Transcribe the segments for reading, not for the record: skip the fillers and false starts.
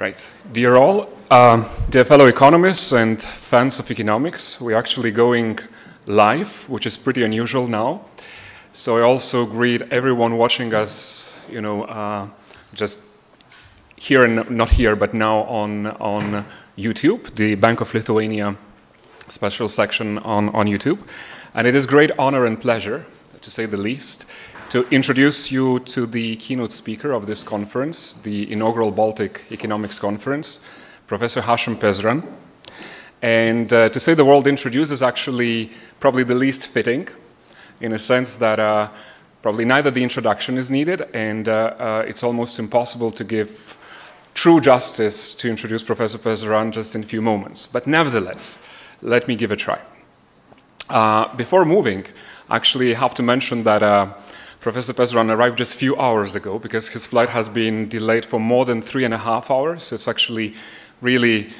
Right. Dear all, dear fellow economists and fans of economics, we're actually going live, which is pretty unusual now. So I also greet everyone watching us, just here and not here, but now on YouTube, the Bank of Lithuania special section on YouTube. And it is great honor and pleasure, to say the least, to introduce you to the keynote speaker of this conference, the Inaugural Baltic Economics Conference, Professor Hashem Pesaran. And to say the word introduce is actually probably the least fitting, in a sense that probably neither the introduction is needed, and it's almost impossible to give true justice to introduce Professor Pesaran just in a few moments. But nevertheless, let me give a try. Before moving, actually I have to mention that Professor Pesaran arrived just a few hours ago because his flight has been delayed for more than 3.5 hours. It's actually really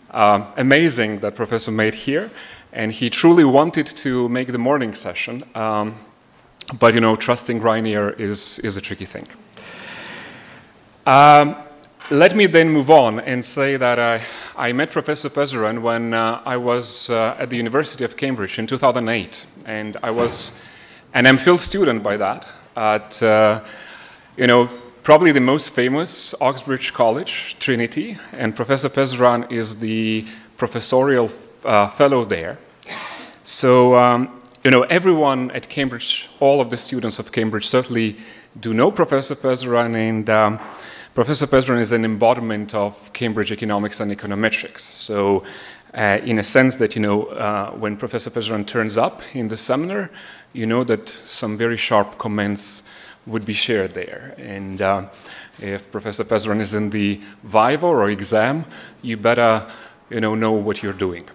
amazing that Professor made here, and he truly wanted to make the morning session, but trusting Ryanair is a tricky thing. Let me then move on and say that I met Professor Pesaran when I was at the University of Cambridge in 2008, and I was an MPhil student by that at, probably the most famous Oxbridge College, Trinity, and Professor Pesaran is the professorial fellow there. So, everyone at Cambridge, all of the students of Cambridge certainly do know Professor Pesaran, and Professor Pesaran is an embodiment of Cambridge economics and econometrics. So, in a sense that, when Professor Pesaran turns up in the seminar, you know that some very sharp comments would be shared there. And if Professor Pesaran is in the viva or exam, you better, know what you're doing.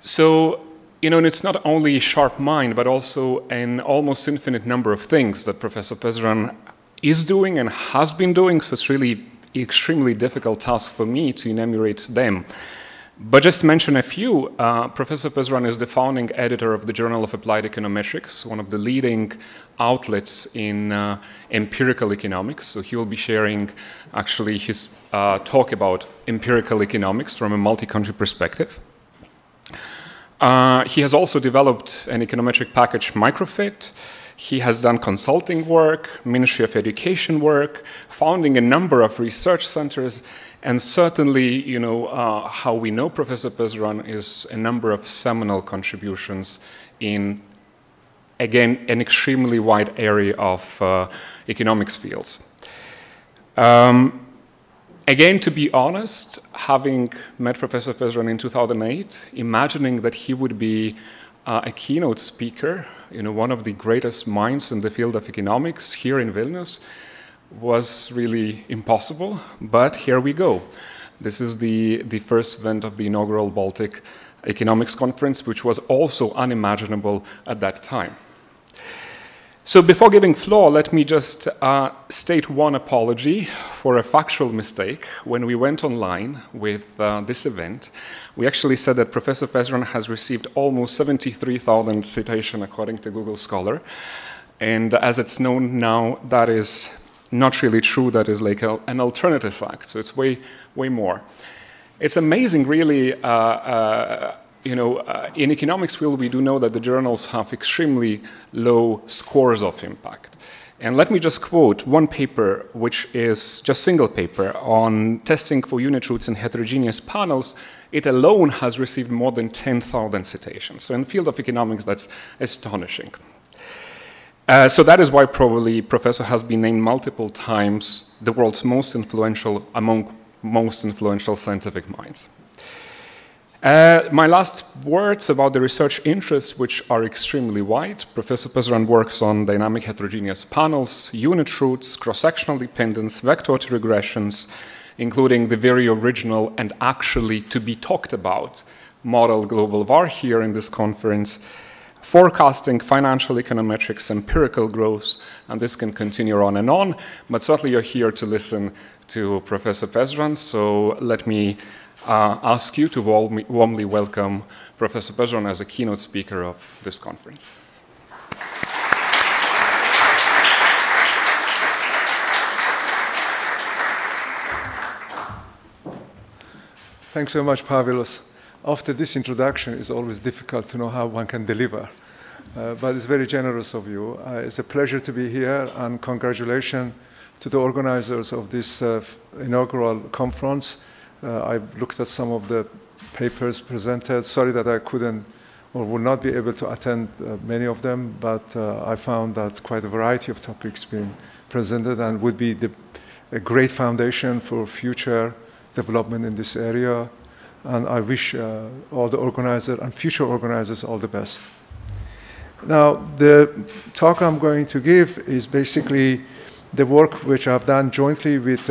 So, it's not only a sharp mind, but also an almost infinite number of things that Professor Pesaran is doing and has been doing, so it's really extremely difficult task for me to enumerate them. But just to mention a few, Professor Pesaran is the founding editor of the Journal of Applied Econometrics, one of the leading outlets in empirical economics. So he will be sharing actually his talk about empirical economics from a multi-country perspective. He has also developed an econometric package, Microfit. He has done consulting work, Ministry of Education work, founding a number of research centers, and certainly, how we know Professor Pesaran is a number of seminal contributions in, again, an extremely wide area of economics fields. Again, to be honest, having met Professor Pesaran in 2008, imagining that he would be a keynote speaker, one of the greatest minds in the field of economics here in Vilnius, was really impossible, but here we go. This is the first event of the Inaugural Baltic Economics Conference, which was also unimaginable at that time. So before giving floor, let me just state one apology for a factual mistake. When we went online with this event, we actually said that Professor Pesaran has received almost 73,000 citations according to Google Scholar. And as it's known now, that is not really true. That is like an alternative fact. So it's way more. It's amazing, really. In economics field, we do know that the journals have extremely low scores of impact. And let me just quote one paper, which is just single paper, on testing for unit roots in heterogeneous panels. It alone has received more than 10,000 citations. So in the field of economics, that's astonishing. So that is why probably Professor has been named multiple times the world's most influential, among most influential scientific minds. My last words about the research interests, which are extremely wide. Professor Pesaran works on dynamic heterogeneous panels, unit roots, cross-sectional dependence, vector regressions, including the very original and actually to be talked about model global VAR here in this conference, forecasting, financial econometrics, empirical growth, and this can continue on, but certainly you're here to listen to Professor Pesaran, so let me ask you to warmly welcome Professor Pesaran as a keynote speaker of this conference. Thanks so much, Pavelos. After this introduction, it's always difficult to know how one can deliver. But it's very generous of you. It's a pleasure to be here, and congratulations to the organizers of this inaugural conference. I've looked at some of the papers presented. Sorry that I couldn't or would not be able to attend many of them, but I found that quite a variety of topics being presented and would be a great foundation for future development in this area. And I wish all the organizers and future organizers all the best. Now, the talk I'm going to give is basically the work which I've done jointly with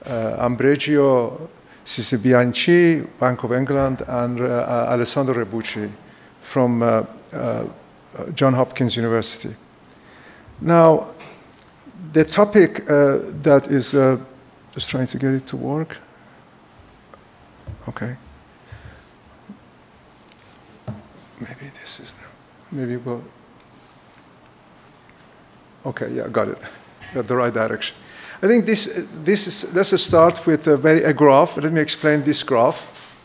Ambrogio Sisibianchi, Bank of England, and Alessandro Rebucci from Johns Hopkins University. Now, the topic that is, just trying to get it to work. Okay. Maybe this is, maybe we'll, okay, yeah, got it. Got the right direction. I think this is, let's start with a graph. Let me explain this graph.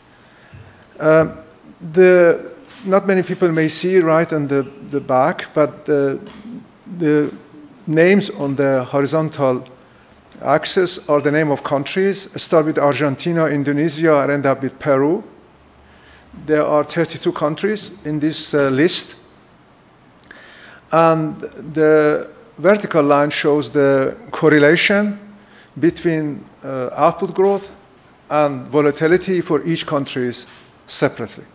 Not many people may see right on the back, but the names on the horizontal axis are the name of countries. Start with Argentina, Indonesia, and end up with Peru. There are 32 countries in this list. And the vertical line shows the correlation between output growth and volatility for each country separately.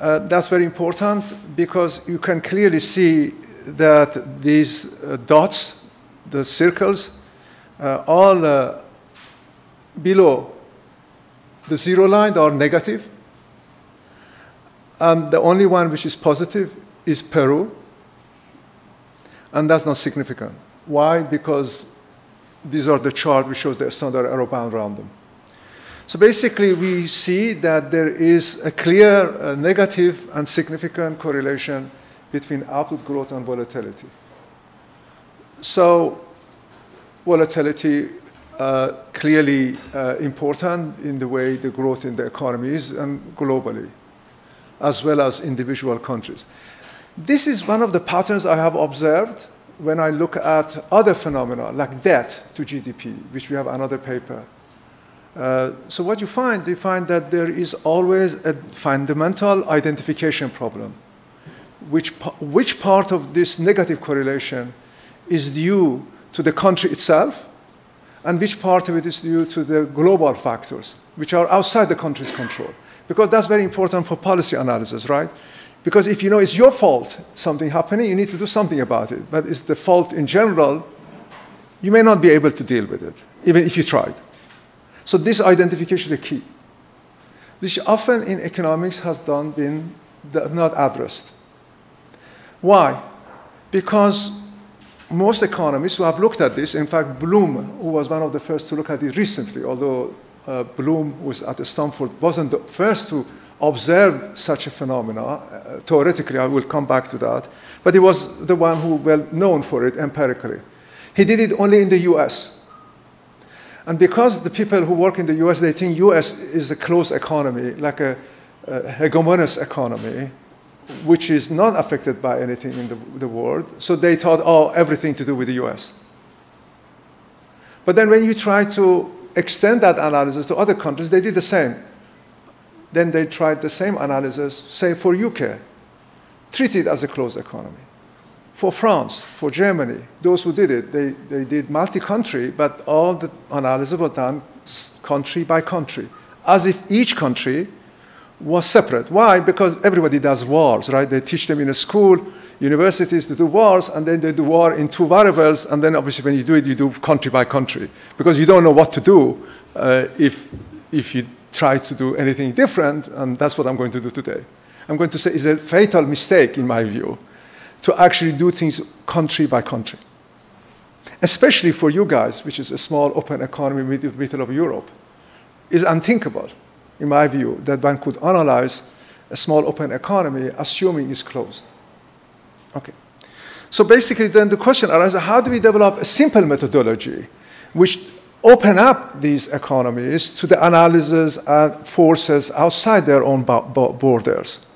That's very important because you can clearly see that these dots, the circles, all below the zero line are negative. And the only one which is positive is Peru. And that's not significant. Why? Because these are the chart which shows the standard error bound around them. So basically, we see that there is a clear negative and significant correlation between output growth and volatility. So volatility clearly important in the way the growth in the economy is and globally, as well as individual countries. This is one of the patterns I have observed when I look at other phenomena like debt to GDP, which we have another paper. So what you find that there is always a fundamental identification problem. Which part of this negative correlation is due to the country itself, and which part of it is due to the global factors, which are outside the country's control. Because that's very important for policy analysis, right? Because if you know it's your fault, something happening, you need to do something about it. But it's the fault in general, you may not be able to deal with it, even if you tried. So this identification is the key, which often in economics has been not addressed. Why? Because most economists who have looked at this, in fact, Bloom, who was one of the first to look at it recently, although Bloom was at Stanford, wasn't the first to observe such a phenomena. Theoretically, I will come back to that. But he was the one who was well known for it empirically. He did it only in the US. And because the people who work in the US, they think US is a closed economy, like a hegemonous economy, which is not affected by anything in the world. So they thought, oh, everything to do with the US. But then when you try to extend that analysis to other countries, they did the same. Then they tried the same analysis, say, for UK, treat it as a closed economy. For France, for Germany, those who did it, they did multi-country, but all the analysis was done country by country, as if each country was separate. Why? Because everybody does wars, right? They teach them in a school, universities to do wars, and then they do war in two variables, and then obviously when you do it, you do country by country, because you don't know what to do if you try to do anything different, and that's what I'm going to do today. I'm going to say it's a fatal mistake, in my view, to actually do things country by country. Especially for you guys, which is a small open economy middle of Europe. It's unthinkable, in my view, that one could analyze a small open economy assuming it's closed. Okay. So basically then the question arises, how do we develop a simple methodology which open up these economies to the analysis and forces outside their own borders.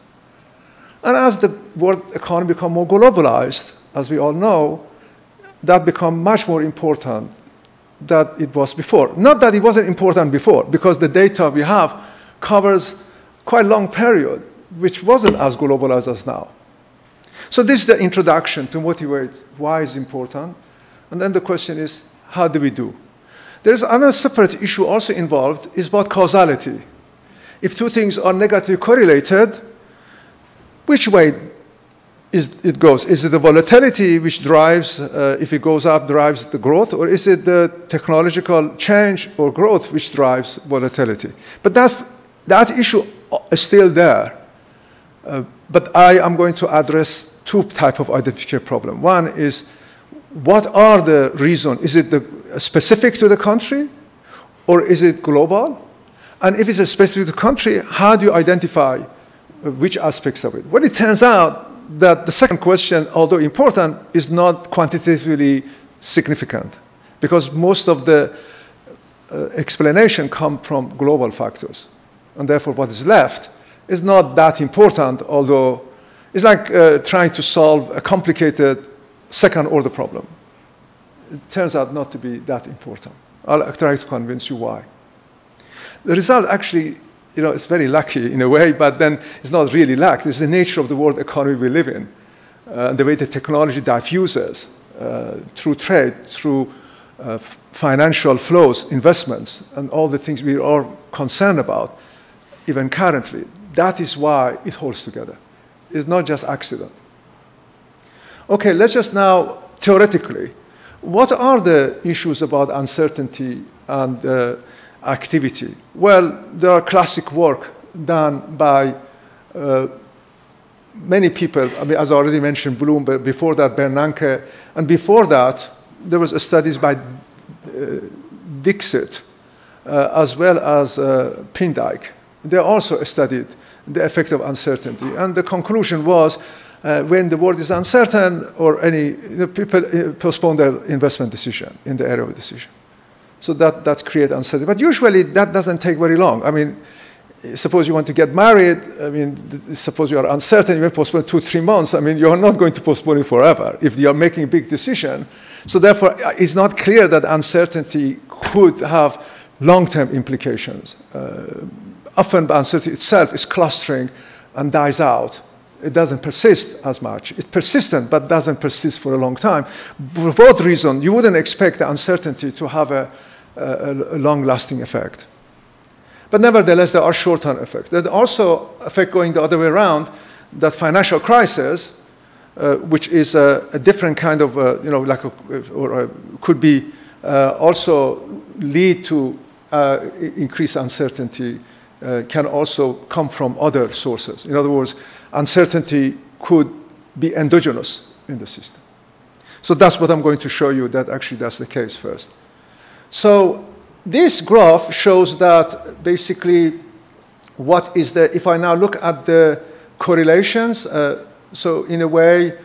And as the world economy becomes more globalized, as we all know, that becomes much more important than it was before. Not that it wasn't important before, because the data we have covers quite a long period, which wasn't as globalized as now. So this is the introduction to motivate why it's important. And then the question is, how do we do? There's another separate issue also involved, is about causality. If two things are negatively correlated, which way it goes? Is it the volatility which drives, if it goes up, drives the growth, or is it the technological change or growth which drives volatility? But that issue is still there. But I am going to address two types of identification problem. One is, what are the reasons? Is it specific to the country, or is it global? And if it's specific to the country, how do you identify which aspects of it? Well, it turns out that the second question, although important, is not quantitatively significant, because most of the explanation come from global factors. And therefore, what is left is not that important, although it's like trying to solve a complicated second-order problem. It turns out not to be that important. I'll try to convince you why. The result actually, it's very lucky in a way, but then it's not really luck. It's the nature of the world economy we live in, the way the technology diffuses through trade, through financial flows, investments, and all the things we are concerned about, even currently. That is why it holds together. It's not just accident. Okay, let's just now, theoretically, what are the issues about uncertainty and activity? Well, there are classic work done by many people. I mean, as I already mentioned, Bloom, but before that, Bernanke, and before that, there was studies by Dixit, as well as Pindyck. They also studied the effect of uncertainty, and the conclusion was when the world is uncertain, or people postpone their investment decision in the area of decision. So that's create uncertainty. But usually that doesn't take very long. I mean, suppose you want to get married. I mean, suppose you are uncertain, you may postpone 2-3 months. I mean, you are not going to postpone it forever if you are making a big decision. So therefore, it's not clear that uncertainty could have long-term implications. Often uncertainty itself is clustering and dies out. It doesn't persist as much. It's persistent, but doesn't persist for a long time. For both reasons, you wouldn't expect the uncertainty to have a long-lasting effect. But nevertheless, there are short-term effects. There's also effect going the other way around, that financial crisis, which is a different kind of, could be also lead to increased uncertainty, can also come from other sources. In other words, uncertainty could be endogenous in the system. So that's what I'm going to show you, that actually that's the case first. So this graph shows that basically what is the, if I now look at the correlations, so in a way,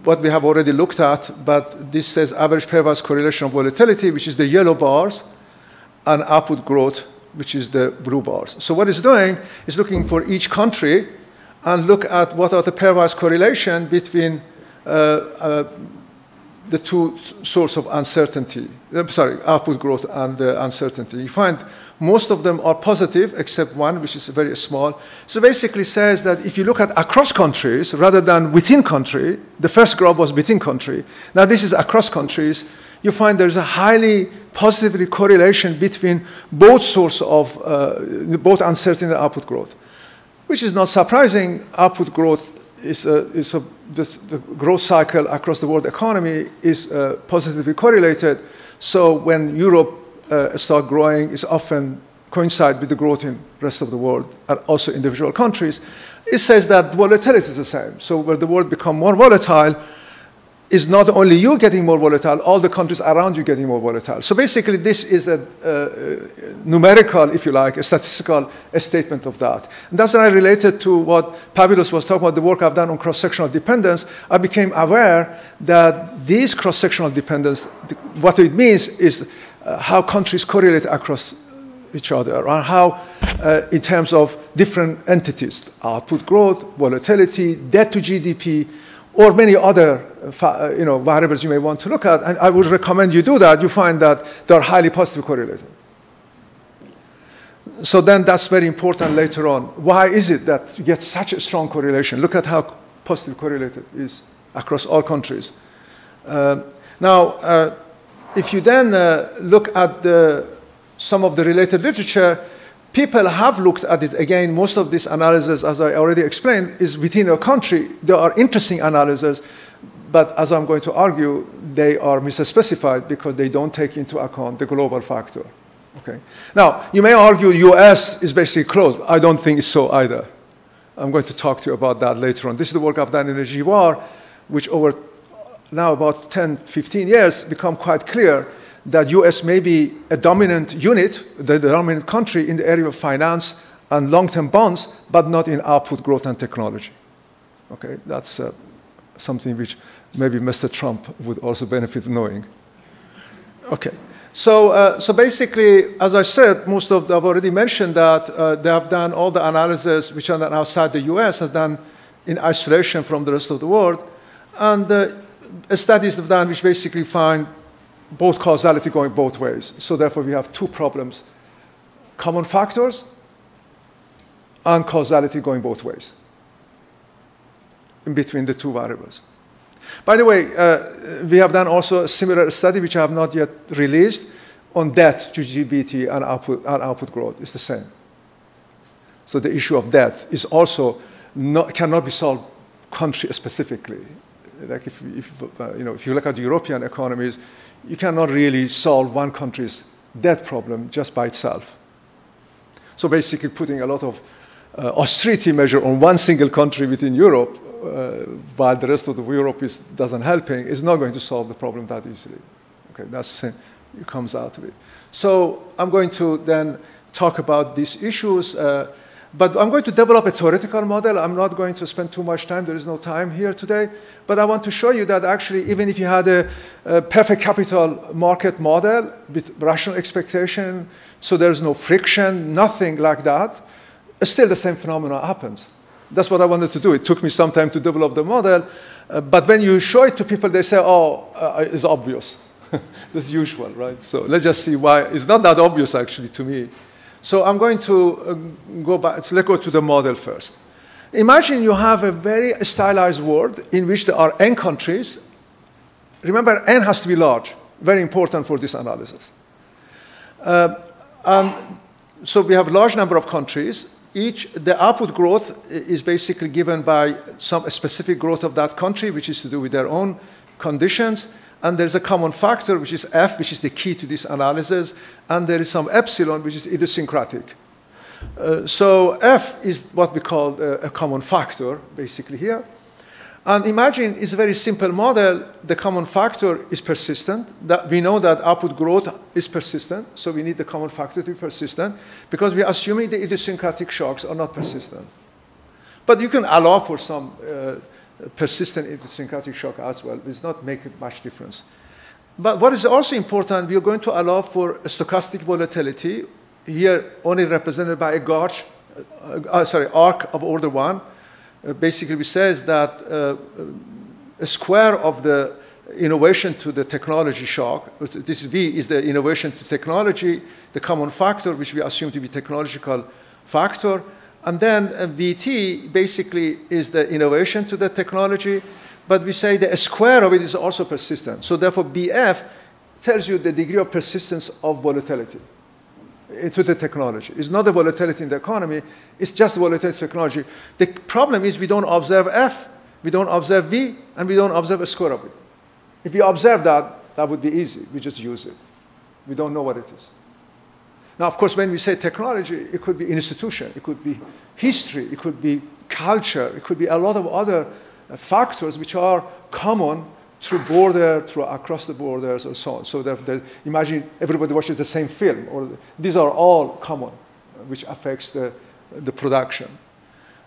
what we have already looked at, but this says average pairwise correlation of volatility, which is the yellow bars, and output growth, which is the blue bars. So what it's doing is looking for each country and look at what are the pairwise correlation between the two sources of uncertainty, output growth and uncertainty. You find most of them are positive, except one, which is very small. So basically says that if you look at across countries rather than within country, the first graph was within country. Now this is across countries. You find there's a highly positively correlation between both sources of both uncertainty and output growth, which is not surprising. Output growth the growth cycle across the world economy is positively correlated. So when Europe starts growing, it often coincides with the growth in the rest of the world and also individual countries. It says that volatility is the same. So where the world becomes more volatile, is not only you getting more volatile, all the countries around you getting more volatile. So basically, this is a numerical, if you like, a statistical statement of that. And that's why I related to what Pavlos was talking about, the work I've done on cross-sectional dependence. I became aware that these cross-sectional dependence, what it means is how countries correlate across each other, or how, in terms of different entities, output growth, volatility, debt to GDP, or many other variables you may want to look at. And I would recommend you do that. You find that they are highly positively correlated. So then that's very important later on. Why is it that you get such a strong correlation? Look at how positively correlated it is across all countries. Now, if you then look at some of the related literature, people have looked at it. Again, most of this analysis, as I already explained, is within a country. There are interesting analyses, but as I'm going to argue, they are misspecified because they don't take into account the global factor. Okay. Now, you may argue US is basically closed. I don't think it's so either. I'm going to talk to you about that later on. This is the work I've done in the GWAR, which over now about 10, 15 years become quite clear that US may be a dominant unit, the dominant country in the area of finance and long-term bonds, but not in output growth and technology. Okay, that's something which maybe Mr. Trump would also benefit knowing. Okay, so basically, as I said, most of I've already mentioned that they have done all the analysis which are outside the US has done in isolation from the rest of the world, and studies have done which basically find both causality going both ways. So therefore, we have two problems: common factors and causality going both ways in between the two variables. By the way, we have done also a similar study, which I have not yet released, on debt to GDP and output growth. It's the same. So the issue of debt is also cannot be solved country specifically. Like if you look at European economies, you cannot really solve one country's debt problem just by itself. So basically putting a lot of austerity measure on one single country within Europe, while the rest of Europe doesn't helping, is not going to solve the problem that easily. Okay, that's the same. It comes out of it. So I'm going to then talk about these issues, but I'm going to develop a theoretical model. I'm not going to spend too much time. There is no time here today. But I want to show you that actually, even if you had a perfect capital market model with rational expectation, so there's no friction, nothing like that, still the same phenomena happens. That's what I wanted to do. It took me some time to develop the model. But when you show it to people, they say, oh, it's obvious. That's usual, right? So let's just see why. It's not that obvious, actually, to me. So I'm going to go back. So let's go to the model first. Imagine you have a very stylized world in which there are n countries. Remember, n has to be large. Very important for this analysis. So we have a large number of countries. The output growth is basically given by some specific growth of that country, which is to do with their own conditions. And there's a common factor, which is F, which is the key to this analysis. And there is some epsilon, which is idiosyncratic. So F is what we call a common factor, basically here. And imagine it's a very simple model. The common factor is persistent. We know that output growth is persistent. So we need the common factor to be persistent, because we're assuming the idiosyncratic shocks are not persistent. But you can allow for some persistent idiosyncratic shock as well. It does not make much difference. But what is also important, we are going to allow for a stochastic volatility, here only represented by a gauge, arc of order 1. Basically, it says that a square of the innovation to the technology shock, this V is the innovation to technology, the common factor, which we assume to be technological factor. And then VT basically is the innovation to the technology, but we say the square of it is also persistent. So therefore, BF tells you the degree of persistence of volatility to the technology. It's not the volatility in the economy, it's just the volatility technology. The problem is we don't observe F, we don't observe V, and we don't observe a square of it. If we observe that, that would be easy. We just use it. We don't know what it is. Now, of course, when we say technology, it could be institution, it could be history, it could be culture, it could be a lot of other factors which are common through across the borders and so on. So imagine everybody watches the same film, or these are all common, which affects the production.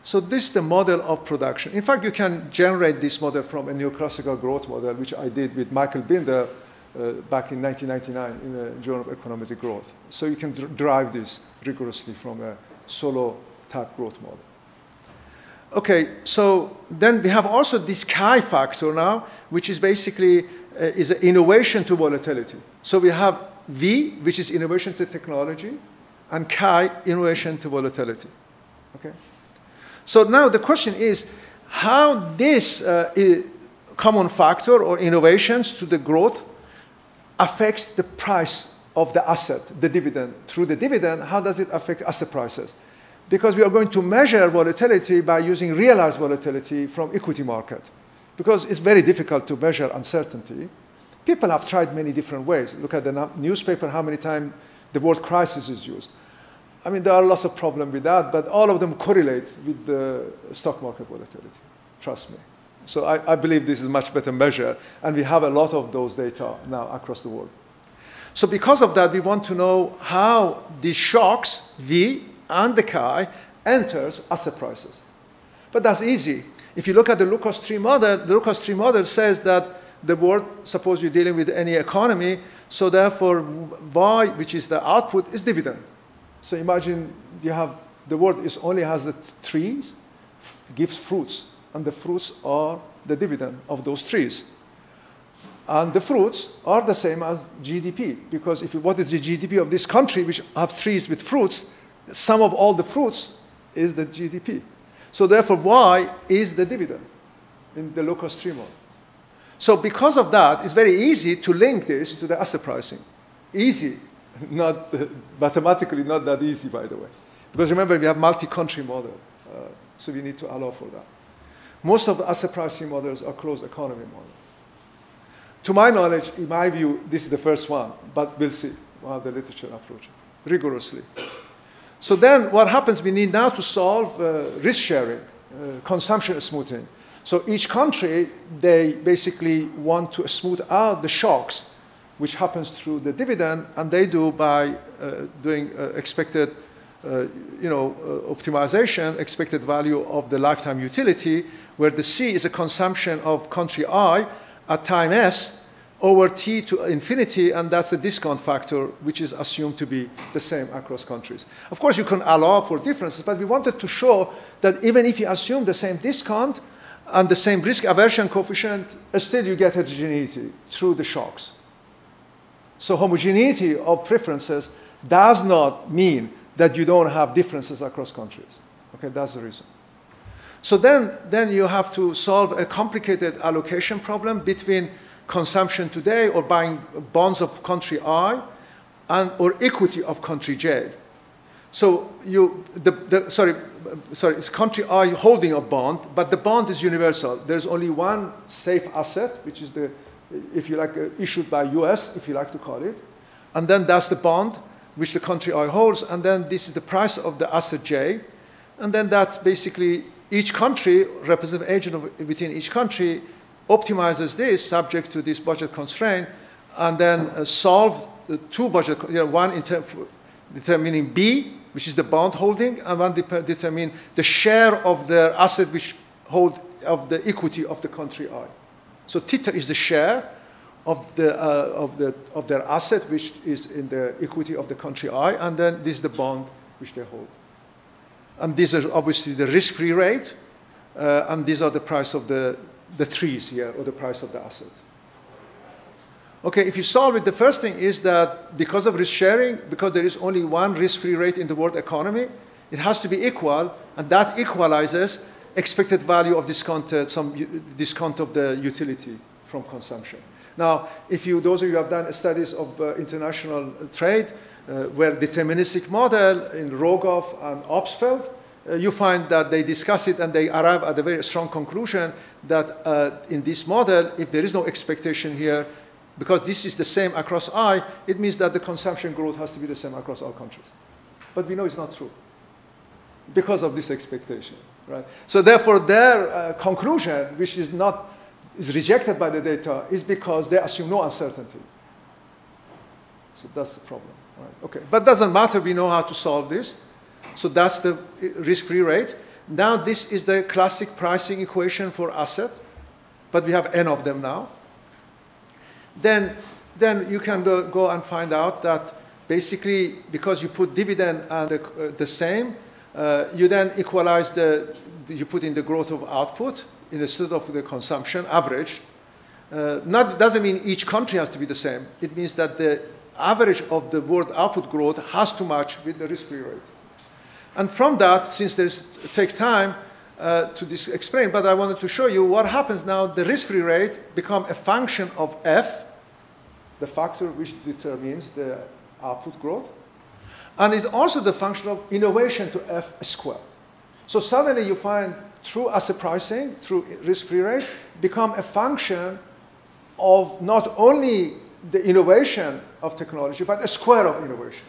So this is the model of production. In fact, you can generate this model from a neoclassical growth model, which I did with Michael Binder back in 1999 in the Journal of Economic Growth. So you can derive this rigorously from a solo type growth model. Okay, so then we have also this chi factor now, which is basically is an innovation to volatility. So we have V, which is innovation to technology, and chi, innovation to volatility. Okay. So now the question is how this common factor or innovations to the growth affects the price of the asset, the dividend. Through the dividend, how does it affect asset prices? Because we are going to measure volatility by using realized volatility from equity market. Because it's very difficult to measure uncertainty. People have tried many different ways. Look at the newspaper, how many times the word crisis is used. I mean, there are lots of problems with that, but all of them correlate with the stock market volatility. Trust me. So I believe this is a much better measure, and we have a lot of those data now across the world. So because of that, we want to know how these shocks, V and the chi, enters asset prices. But that's easy. If you look at the Lucas tree model, the Lucas tree model says that the world, suppose you're dealing with any economy, so therefore Y, which is the output, is dividend. So imagine you have, the world only has the trees, gives fruits, and the fruits are the dividend of those trees. And the fruits are the same as GDP, because what is the GDP of this country, which have trees with fruits, sum of all the fruits is the GDP. So therefore, Y is the dividend in the Lucas tree model. So because of that, it's very easy to link this to the asset pricing. Easy, not mathematically not that easy, by the way. Because remember, we have multi-country model, so we need to allow for that. Most of the asset pricing models are closed economy models. To my knowledge, in my view, this is the first one, but we'll see. We'll have the literature approach it rigorously. So then what happens, we need now to solve risk sharing, consumption smoothing. So each country, they basically want to smooth out the shocks, which happens through the dividend, and they do by doing expected optimization, expected value of the lifetime utility, where the C is a consumption of country I at time S over T to infinity, and that's a discount factor, which is assumed to be the same across countries. Of course, you can allow for differences, but we wanted to show that even if you assume the same discount and the same risk aversion coefficient, still you get heterogeneity through the shocks. So homogeneity of preferences does not mean that you don't have differences across countries. Okay, that's the reason. So then you have to solve a complicated allocation problem between consumption today or buying bonds of country I or equity of country J. So it's country I holding a bond, but the bond is universal. There's only one safe asset, which is the, if you like, issued by US, if you like to call it. And then that's the bond which the country I holds, and then this is the price of the asset J. And then that's basically each country, representative agent within each country, optimizes this subject to this budget constraint, and then solve the two budget, one determining B, which is the bond holding, and one determine the share of their asset which hold of the equity of the country I. So theta is the share of their asset which is in the equity of the country I, and then this is the bond which they hold. And these are obviously the risk-free rate, and these are the price of the trees here, or the price of the asset. Okay, if you solve it, the first thing is that because of risk sharing, because there is only one risk-free rate in the world economy, it has to be equal, and that equalizes expected value of discounted, some discount of the utility from consumption. Now, if those of you who have done studies of international trade, where deterministic model in Rogoff and Obstfeld, you find that they discuss it and they arrive at a very strong conclusion that in this model, if there is no expectation here, because this is the same across I, it means that the consumption growth has to be the same across all countries. But we know it's not true because of this expectation, right? So therefore, their conclusion, which is rejected by the data, is because they assume no uncertainty. So that's the problem, right? Okay, but doesn't matter. We know how to solve this. So that's the risk-free rate. Now this is the classic pricing equation for asset, but we have n of them now. Then then you can go and find out that basically because you put dividend and the same, you then equalize you put in the growth of output instead of the consumption average. Doesn't mean each country has to be the same. It means that the average of the world output growth has to match with the risk-free rate. And from that, since it takes time to explain, but I wanted to show you what happens now. The risk-free rate becomes a function of F, the factor which determines the output growth. And it's also the function of innovation to F squared. So suddenly you find through asset pricing, through risk-free rate, become a function of not only the innovation of technology, but a square of innovation.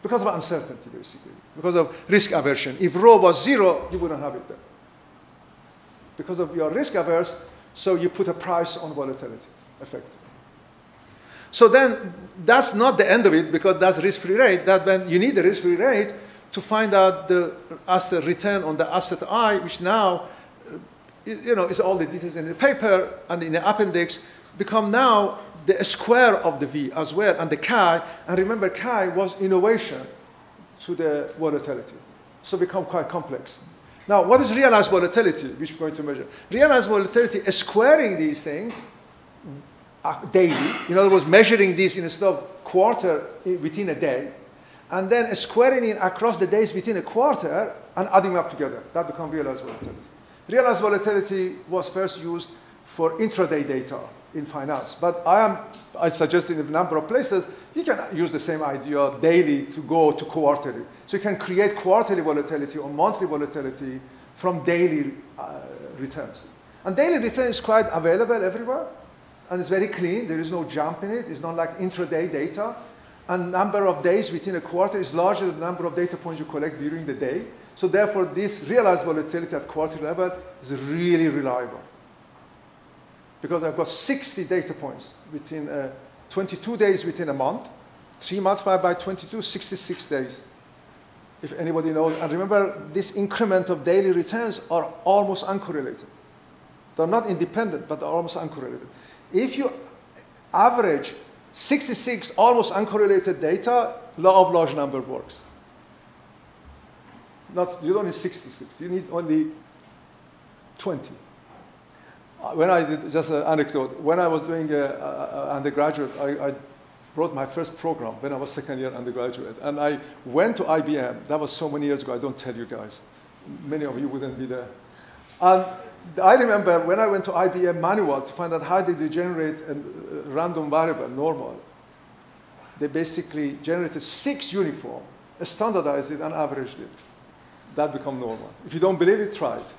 Because of uncertainty, basically. Because of risk aversion. If rho was 0, you wouldn't have it there. Because of your risk averse, so you put a price on volatility, effectively. So then, that's not the end of it, because that's risk-free rate. That when you need the risk-free rate to find out the asset return on the asset I, which now, is all the details in the paper and in the appendix, become now the square of the V as well, and the chi. And remember, chi was innovation to the volatility. So become quite complex. Now, what is realized volatility, which we're going to measure? Realized volatility is squaring these things daily. In other words, measuring this instead of quarter within a day, and then squaring it across the days within a quarter and adding up together. That becomes realized volatility. Realized volatility was first used for intraday data in finance. But I suggest in a number of places, you can use the same idea daily to go to quarterly. So you can create quarterly volatility or monthly volatility from daily returns. And daily return is quite available everywhere. And it's very clean. There is no jump in it. It's not like intraday data. And number of days within a quarter is larger than the number of data points you collect during the day. So therefore, this realized volatility at quarter level is really reliable. Because I've got 60 data points within 22 days within a month. 3 multiplied by 22, 66 days. If anybody knows. And remember, this increment of daily returns are almost uncorrelated. They're not independent, but they're almost uncorrelated. If you average 66 almost uncorrelated data, law of large number works. You don't need 66. You need only 20. When I did, just an anecdote, when I was doing undergraduate, I wrote my first program when I was second year undergraduate. And I went to IBM. That was so many years ago, I don't tell you guys. Many of you wouldn't be there. And I remember when I went to IBM manual to find out how did they generate a random variable, normal. They basically generated 6 uniform, standardized it, and averaged it. That become normal. If you don't believe it, try it.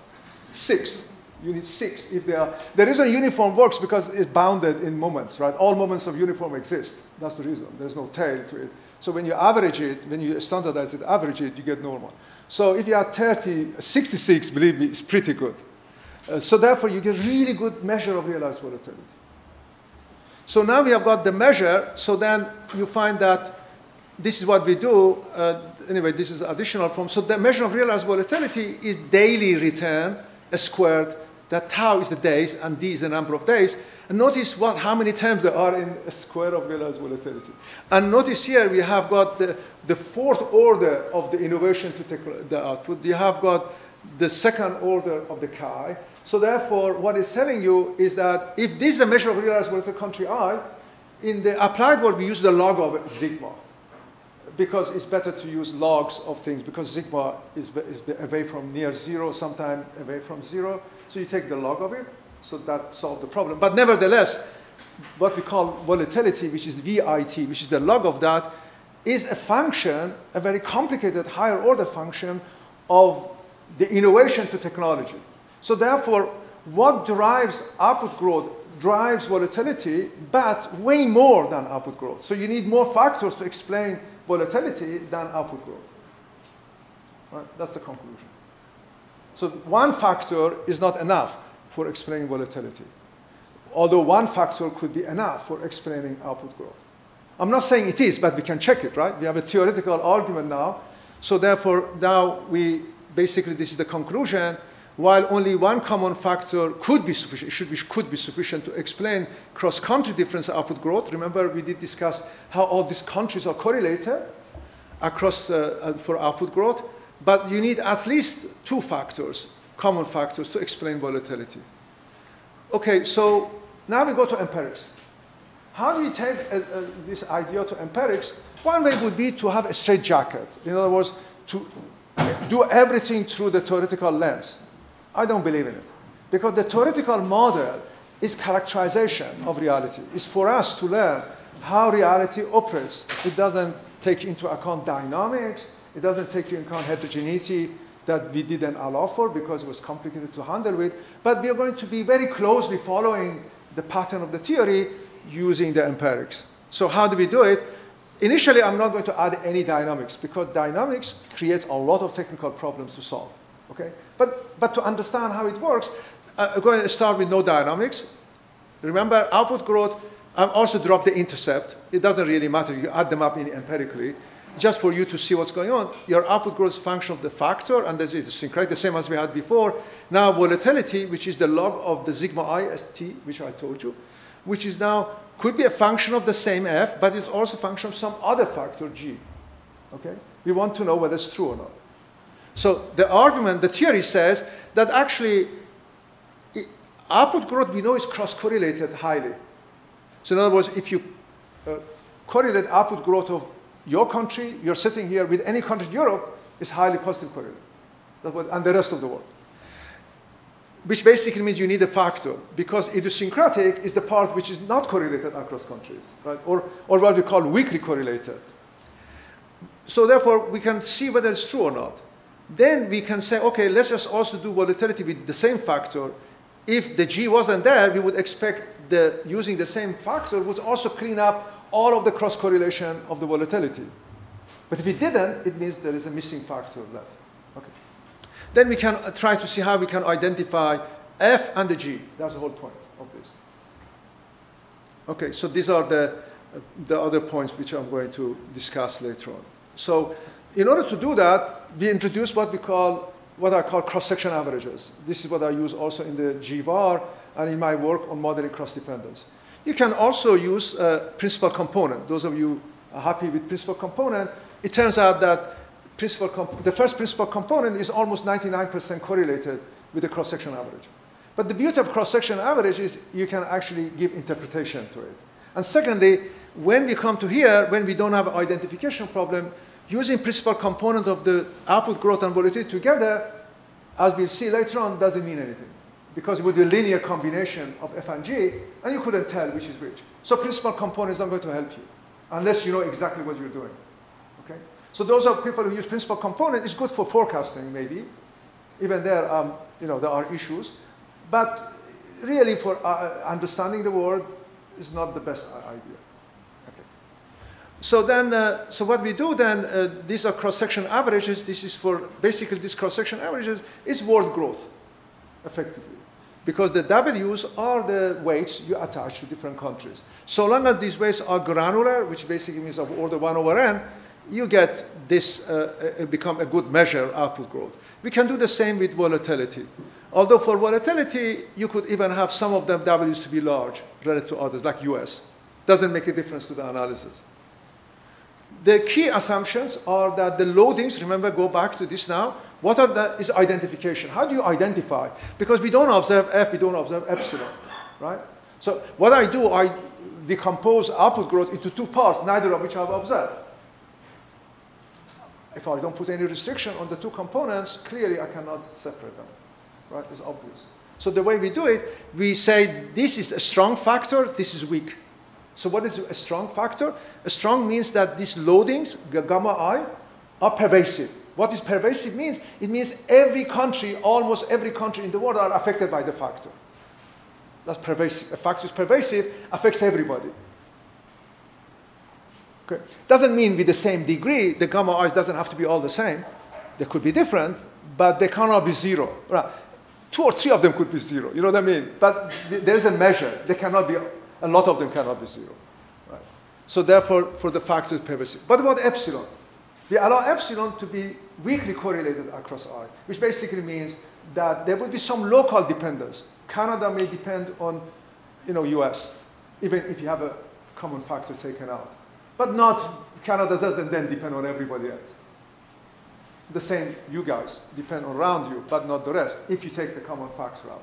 6. You need 6. If the reason uniform works because it's bounded in moments, right? All moments of uniform exist. That's the reason. There's no tail to it. So when you average it, when you standardize it, average it, you get normal. So if you have 66, believe me, it's pretty good. So therefore, you get really good measure of realized volatility. So now we have got the measure. So then you find that this is what we do. Anyway, this is additional form. So the measure of realized volatility is daily return squared. That tau is the days, and d is the number of days. And notice how many terms there are in a square of realized volatility. And notice here we have got the fourth order of the innovation to take the output. You have got the second order of the chi. So therefore, what it's telling you is that if this is a measure of realized volatility country I, in the applied world we use the log of sigma. Because it's better to use logs of things, because sigma is away from near 0, sometimes away from 0. So you take the log of it, so that solves the problem. But nevertheless, what we call volatility, which is VIT, which is the log of that, is a function, a very complicated higher order function of the innovation to technology. So therefore, what drives output growth drives volatility, but way more than output growth. So you need more factors to explain volatility than output growth. Right? That's the conclusion. So one factor is not enough for explaining volatility, although one factor could be enough for explaining output growth. I'm not saying it is, but we can check it, right? We have a theoretical argument now. So therefore, now basically this is the conclusion. while only one common factor could be sufficient, could be sufficient to explain cross-country difference output growth. Remember, we did discuss how all these countries are correlated across for output growth, but you need at least two factors, common factors, to explain volatility. Okay, so now we go to empirics. How do we take this idea to empirics? One way would be to have a straitjacket. In other words, to do everything through the theoretical lens. I don't believe in it. Because the theoretical model is characterization of reality. It's for us to learn how reality operates. It doesn't take into account dynamics. It doesn't take into account heterogeneity that we didn't allow for because it was complicated to handle with. But we are going to be very closely following the pattern of the theory using the empirics. So how do we do it? Initially, I'm not going to add any dynamics because dynamics creates a lot of technical problems to solve. Okay? But to understand how it works, I'm going to start with no dynamics. Remember, output growth, I've also dropped the intercept. It doesn't really matter. You add them up empirically. Just for you to see what's going on, your output growth is a function of the factor, and there's idiosyncratic, the same as we had before. Now, volatility, which is the log of the sigma I st, which I told you, which is now, could be a function of the same f, but it's also a function of some other factor, g. Okay? We want to know whether it's true or not. So the argument, the theory says that actually output growth we know is cross-correlated highly. So in other words, if you correlate output growth of your country, you're sitting here with any country in Europe, is highly positive correlated. That's what, and the rest of the world. Which basically means you need a factor, because idiosyncratic is the part which is not correlated across countries, right? Or what we call weakly correlated. So therefore, we can see whether it's true or not. Then we can say, okay, let's just also do volatility with the same factor. If the G wasn't there, we would expect using the same factor would also clean up all of the cross-correlation of the volatility. But if it didn't, it means there is a missing factor left. Okay. Then we can try to see how we can identify F and the G. That's the whole point of this. Okay, so these are the other points which I'm going to discuss later on. So in order to do that, we introduce what I call cross-section averages. This is what I use also in the GVAR and in my work on modeling cross-dependence. You can also use principal component. Those of you are happy with principal component, it turns out that the first principal component is almost 99% correlated with the cross-section average. But the beauty of cross-section average is you can actually give interpretation to it. And secondly, when we come to here, when we don't have an identification problem, using principal component of the output growth and volatility together, as we'll see later on, doesn't mean anything. Because it would be a linear combination of F and G, and you couldn't tell which is which. So principal component is not going to help you, unless you know exactly what you're doing. Okay? So those are people who use principal component. It's good for forecasting, maybe. Even there, there are issues. But really, for understanding the world, is not the best idea. Okay. So then, so what we do then, these are cross-section averages. This is for, basically, these cross-section averages is world growth, effectively. Because the W's are the weights you attach to different countries. So long as these weights are granular, which basically means of order 1 over n, you get this, become a good measure of output growth. We can do the same with volatility. Although for volatility, you could even have some of them W's to be large relative to others, like US. Doesn't make a difference to the analysis. The key assumptions are that the loadings, remember, go back to this now. What is identification? How do you identify? Because we don't observe F, we don't observe epsilon, right? So what I do, I decompose output growth into two parts, neither of which I've observed. If I don't put any restriction on the two components, clearly I cannot separate them, right? It's obvious. So the way we do it, we say this is a strong factor, this is weak. So what is a strong factor? A strong means that these loadings, gamma I, are pervasive. What is pervasive means? It means every country, almost every country in the world are affected by the factor. That's pervasive. A factor is pervasive, affects everybody. Okay. Doesn't mean with the same degree, the gamma I's doesn't have to be all the same. They could be different, but they cannot be zero. Right. 2 or 3 of them could be zero, you know what I mean? But there is a measure. They cannot be, a lot of them cannot be zero. Right. So therefore, for the factor is pervasive. What about epsilon? We allow epsilon to be weakly correlated across I, which basically means that there would be some local dependence. Canada may depend on, US, even if you have a common factor taken out. But Canada doesn't then depend on everybody else. The same, you guys depend around you, but not the rest, if you take the common factor out.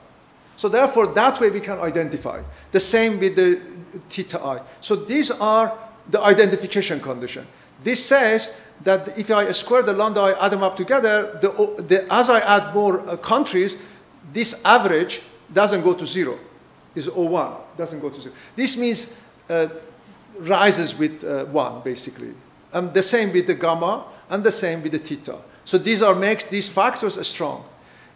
So therefore, that way we can identify. The same with the theta I. So these are the identification condition. This says that if I square the lambda, I add them up together, as I add more countries, this average doesn't go to 0. It's 0,1, doesn't go to 0. This means rises with 1, basically. And the same with the gamma, and the same with the theta. So makes these factors strong.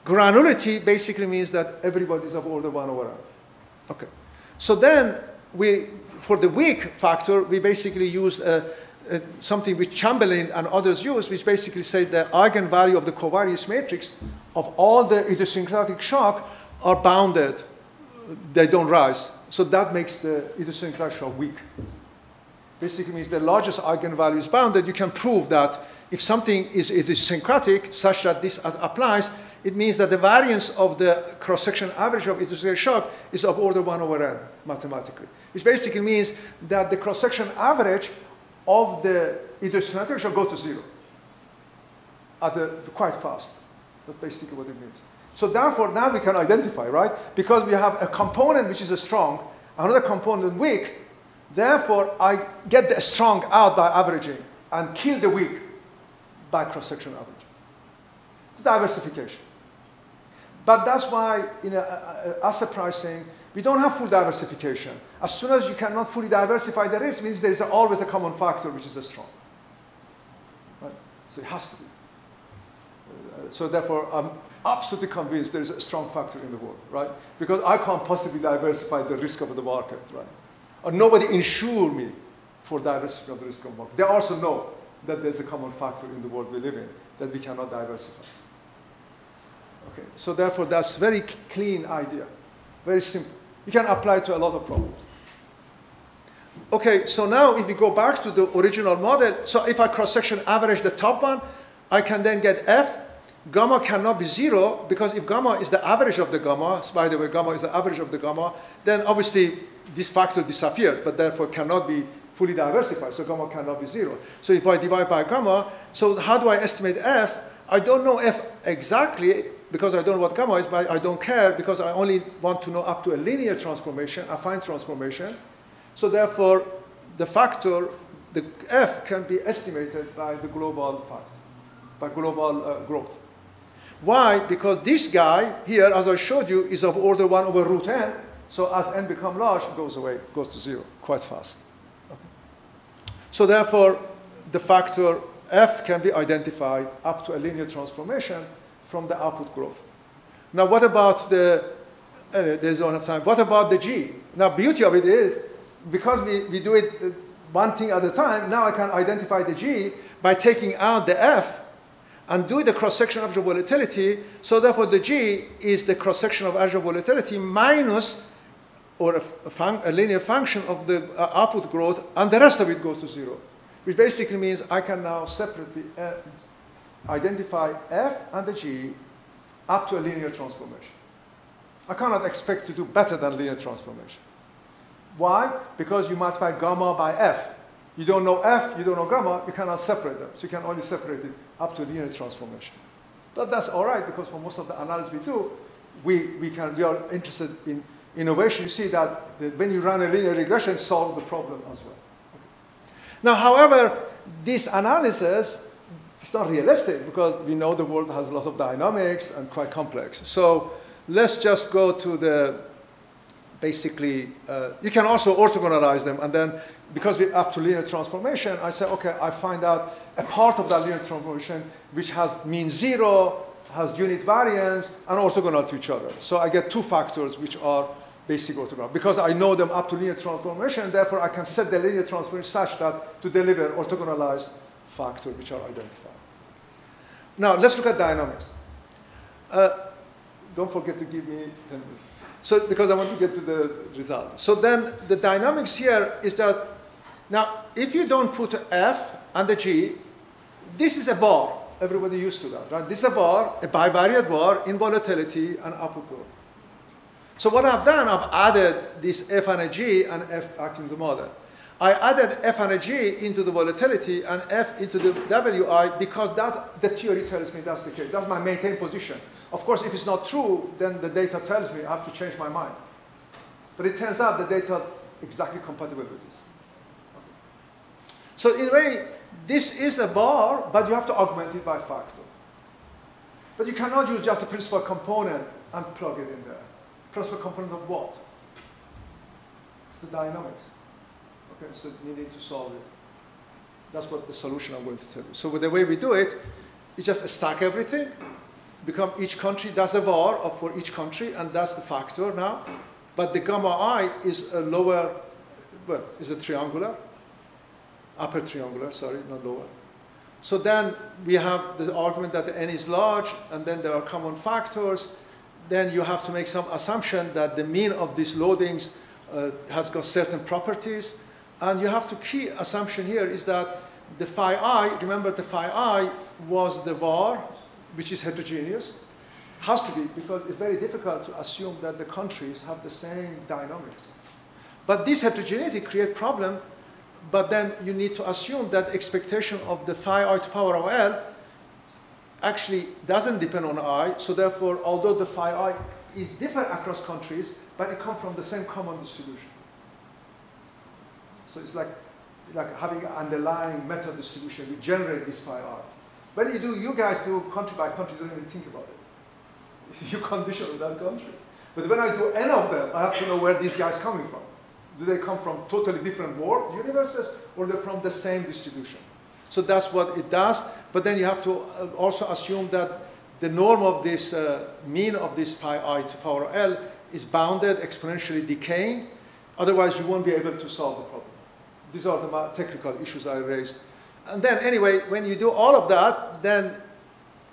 Granularity basically means that everybody is of order 1 over n. Okay. So then for the weak factor, we basically use something which Chamberlain and others use, which basically say the eigenvalue of the covariance matrix of all the idiosyncratic shock are bounded. They don't rise. So that makes the idiosyncratic shock weak. Basically means the largest eigenvalue is bounded. You can prove that if something is idiosyncratic such that this applies, it means that the variance of the cross-section average of idiosyncratic shock is of order 1 over n, mathematically. Which basically means that the cross-section average of the idiosyncratic shock goes to 0 quite fast. That's basically what it means. So therefore, now we can identify, right? Because we have a component which is strong, another component weak. Therefore, I get the strong out by averaging and kill the weak by cross-section average. It's diversification. But that's why in asset pricing, we don't have full diversification. As soon as you cannot fully diversify the risk, it means there is always a common factor which is strong. Right? So it has to be. So therefore, I'm absolutely convinced there is a strong factor in the world, right? Because I can't possibly diversify the risk of the market, right? Or nobody insure me for diversity of the risk of the market. They also know that there's a common factor in the world we live in that we cannot diversify. Okay, so therefore, that's a very clean idea, very simple. You can apply it to a lot of problems. Okay, so now if we go back to the original model, so if I cross-section average the top one, I can then get F. Gamma cannot be 0, because if gamma is the average of the gamma, by the way, gamma is the average of the gamma, then obviously this factor disappears, but therefore cannot be fully diversified, so gamma cannot be 0. So if I divide by gamma, so how do I estimate F? I don't know F exactly, because I don't know what gamma is, but I don't care, because I only want to know up to a linear transformation, affine transformation. So therefore, the factor, the F can be estimated by the global factor, by global growth. Why? Because this guy here, as I showed you, is of order 1 over root n. So as n becomes large, it goes away, goes to 0 quite fast. Okay. So therefore, the factor F can be identified up to a linear transformation from the output growth. Now, what about there's not enough time. What about the G? Now, beauty of it is, because we do it one thing at a time, now I can identify the G by taking out the F and do the cross-section average of volatility. So therefore, the G is the cross-section of average of volatility minus, or a linear function of the output growth, and the rest of it goes to 0. Which basically means I can now separately identify F and the G up to a linear transformation. I cannot expect to do better than linear transformation. Why? Because you multiply gamma by F. You don't know F, you don't know gamma, you cannot separate them. So you can only separate it up to a linear transformation. But that's all right, because for most of the analysis we do, we are interested in innovation. You see that when you run a linear regression, it solves the problem as well. Okay. Now, however, this analysis is not realistic, because we know the world has a lot of dynamics and quite complex. So let's just go to the basically, you can also orthogonalize them, and then because we're up to linear transformation, I say, okay, I find out a part of that linear transformation which has mean 0, has unit variance, and orthogonal to each other. So I get two factors which are basic orthogonal. Because I know them up to linear transformation, therefore I can set the linear transformation such that to deliver orthogonalized factors which are identified. Now, let's look at dynamics. Don't forget to give me 10 minutes. So, because I want to get to the result. So then the dynamics here is that, now, if you don't put F and the G, this is a bar. Everybody used to that, right? This is a var, a bivariate var in volatility and upward growth. So what I've done, I've added this f and a g and f back into the model. I added f and a g into the volatility and f into the wi because the theory tells me that's the case. That's my maintained position. Of course, if it's not true, then the data tells me I have to change my mind. But it turns out the data exactly compatible with this. Okay. So in a way, this is a var, but you have to augment it by factor. But you cannot use just the principal component and plug it in there. Principal component of what? It's the dynamics. Okay, so you need to solve it. That's what the solution I'm going to tell you. So with the way we do it, you just stack everything, become each country does a var for each country, and that's the factor now. But the gamma I is a lower, well, is a triangular, upper triangular, sorry, not lower. So then we have the argument that the n is large, and then there are common factors. Then you have to make some assumption that the mean of these loadings has got certain properties. And you have to key assumption here is that the phi I, remember the phi I was the var, which is heterogeneous. Has to be, because it's very difficult to assume that the countries have the same dynamics. But this heterogeneity creates problem, but then you need to assume that expectation of the phi I to power of L actually doesn't depend on I, so therefore, although the phi I is different across countries, but it comes from the same common distribution. So it's like having an underlying meta distribution. We generate this phi I. When you guys do country by country, you don't even think about it. You condition with that country. But when I do n of them, I have to know where these guys are coming from. Do they come from totally different world universes, or they're from the same distribution? So that's what it does. But then you have to also assume that the norm of this mean of this phi I to power L is bounded, exponentially decaying. Otherwise, you won't be able to solve the problem. These are the technical issues I raised. And then anyway, when you do all of that, then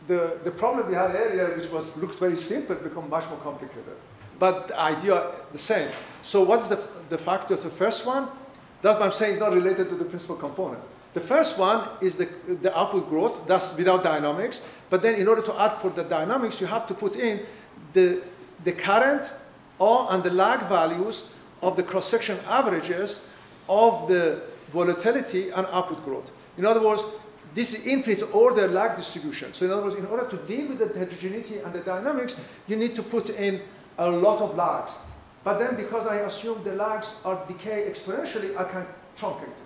the problem we had earlier, which looked very simple, becomes much more complicated. But the idea the same. So what's the factor of the first one? That I'm saying is not related to the principal component. The first one is the output growth, that's without dynamics. But then in order to add for the dynamics, you have to put in the current and the lag values of the cross-section averages of the volatility and output growth. In other words, this is infinite order lag distribution. So in other words, in order to deal with the heterogeneity and the dynamics, you need to put in a lot of lags. But then because I assume the lags are decay exponentially, I can truncate it.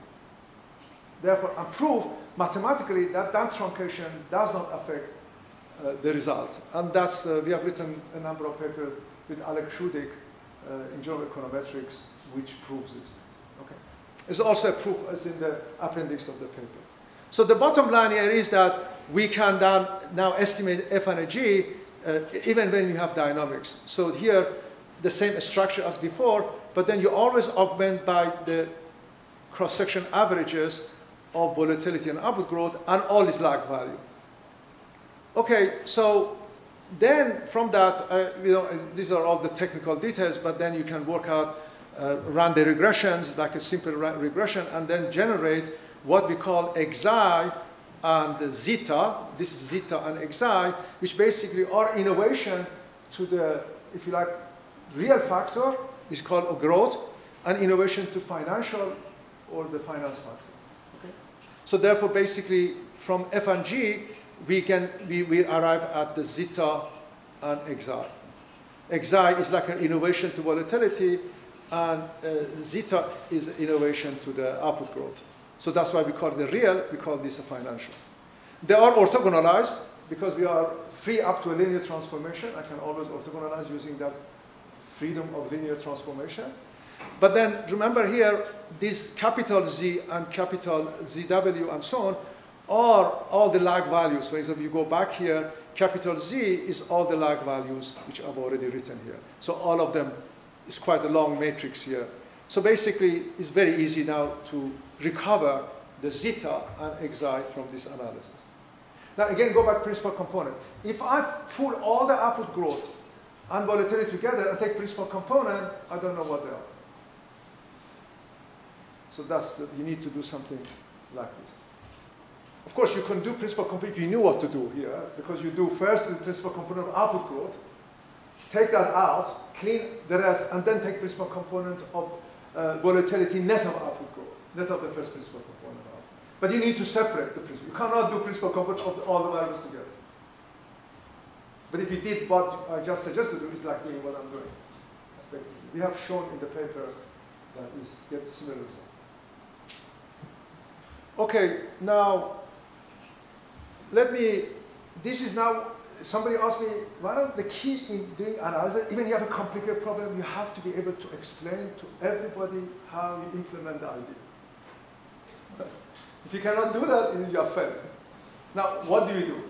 Therefore, I prove mathematically that truncation does not affect the result. And that's, we have written a number of papers with Alec Shudik in Journal of Econometrics, which proves this. Okay. There's also a proof as in the appendix of the paper. So the bottom line here is that we can now estimate f and a g even when you have dynamics. So here, the same structure as before, but then you always augment by the cross-section averages of volatility and output growth and all is lag value. Okay, so then from that, these are all the technical details, but then you can work out, run the regressions, like a simple regression, and then generate what we call xi and zeta. This is zeta and xi, which basically are innovation to the, if you like, real factor is called a growth, and innovation to financial or the finance factor. Okay? So therefore, basically, from f and g, we arrive at the zeta and xi. Xi is like an innovation to volatility, and zeta is innovation to the output growth. So that's why we call it the real, we call this a financial. They are orthogonalized because we are free up to a linear transformation. I can always orthogonalize using that freedom of linear transformation. But then remember here, these capital Z and capital ZW and so on are all the lag values. For example, you go back here, capital Z is all the lag values which I've already written here. So all of them is quite a long matrix here. So basically, it's very easy now to recover the zeta and xi from this analysis. Now again, go back to principal component. If I pull all the output growth and volatility together and take principal component, I don't know what they are. So that's you need to do something like this. Of course, you can do principal component if you knew what to do here, because you do first the principal component of output growth, take that out, clean the rest, and then take principal component of volatility net of output growth, net of the first principal component. But you need to separate the principal. You cannot do principal component of all the variables together. But if you did what I just suggested to do, it's like doing what I'm doing. Effectively. We have shown in the paper that we get similar results. Okay, now this is now, somebody asked me, one of the keys in doing analysis, even if you have a complicated problem, you have to be able to explain to everybody how you implement the idea. If you cannot do that, you are failed. Now, what do?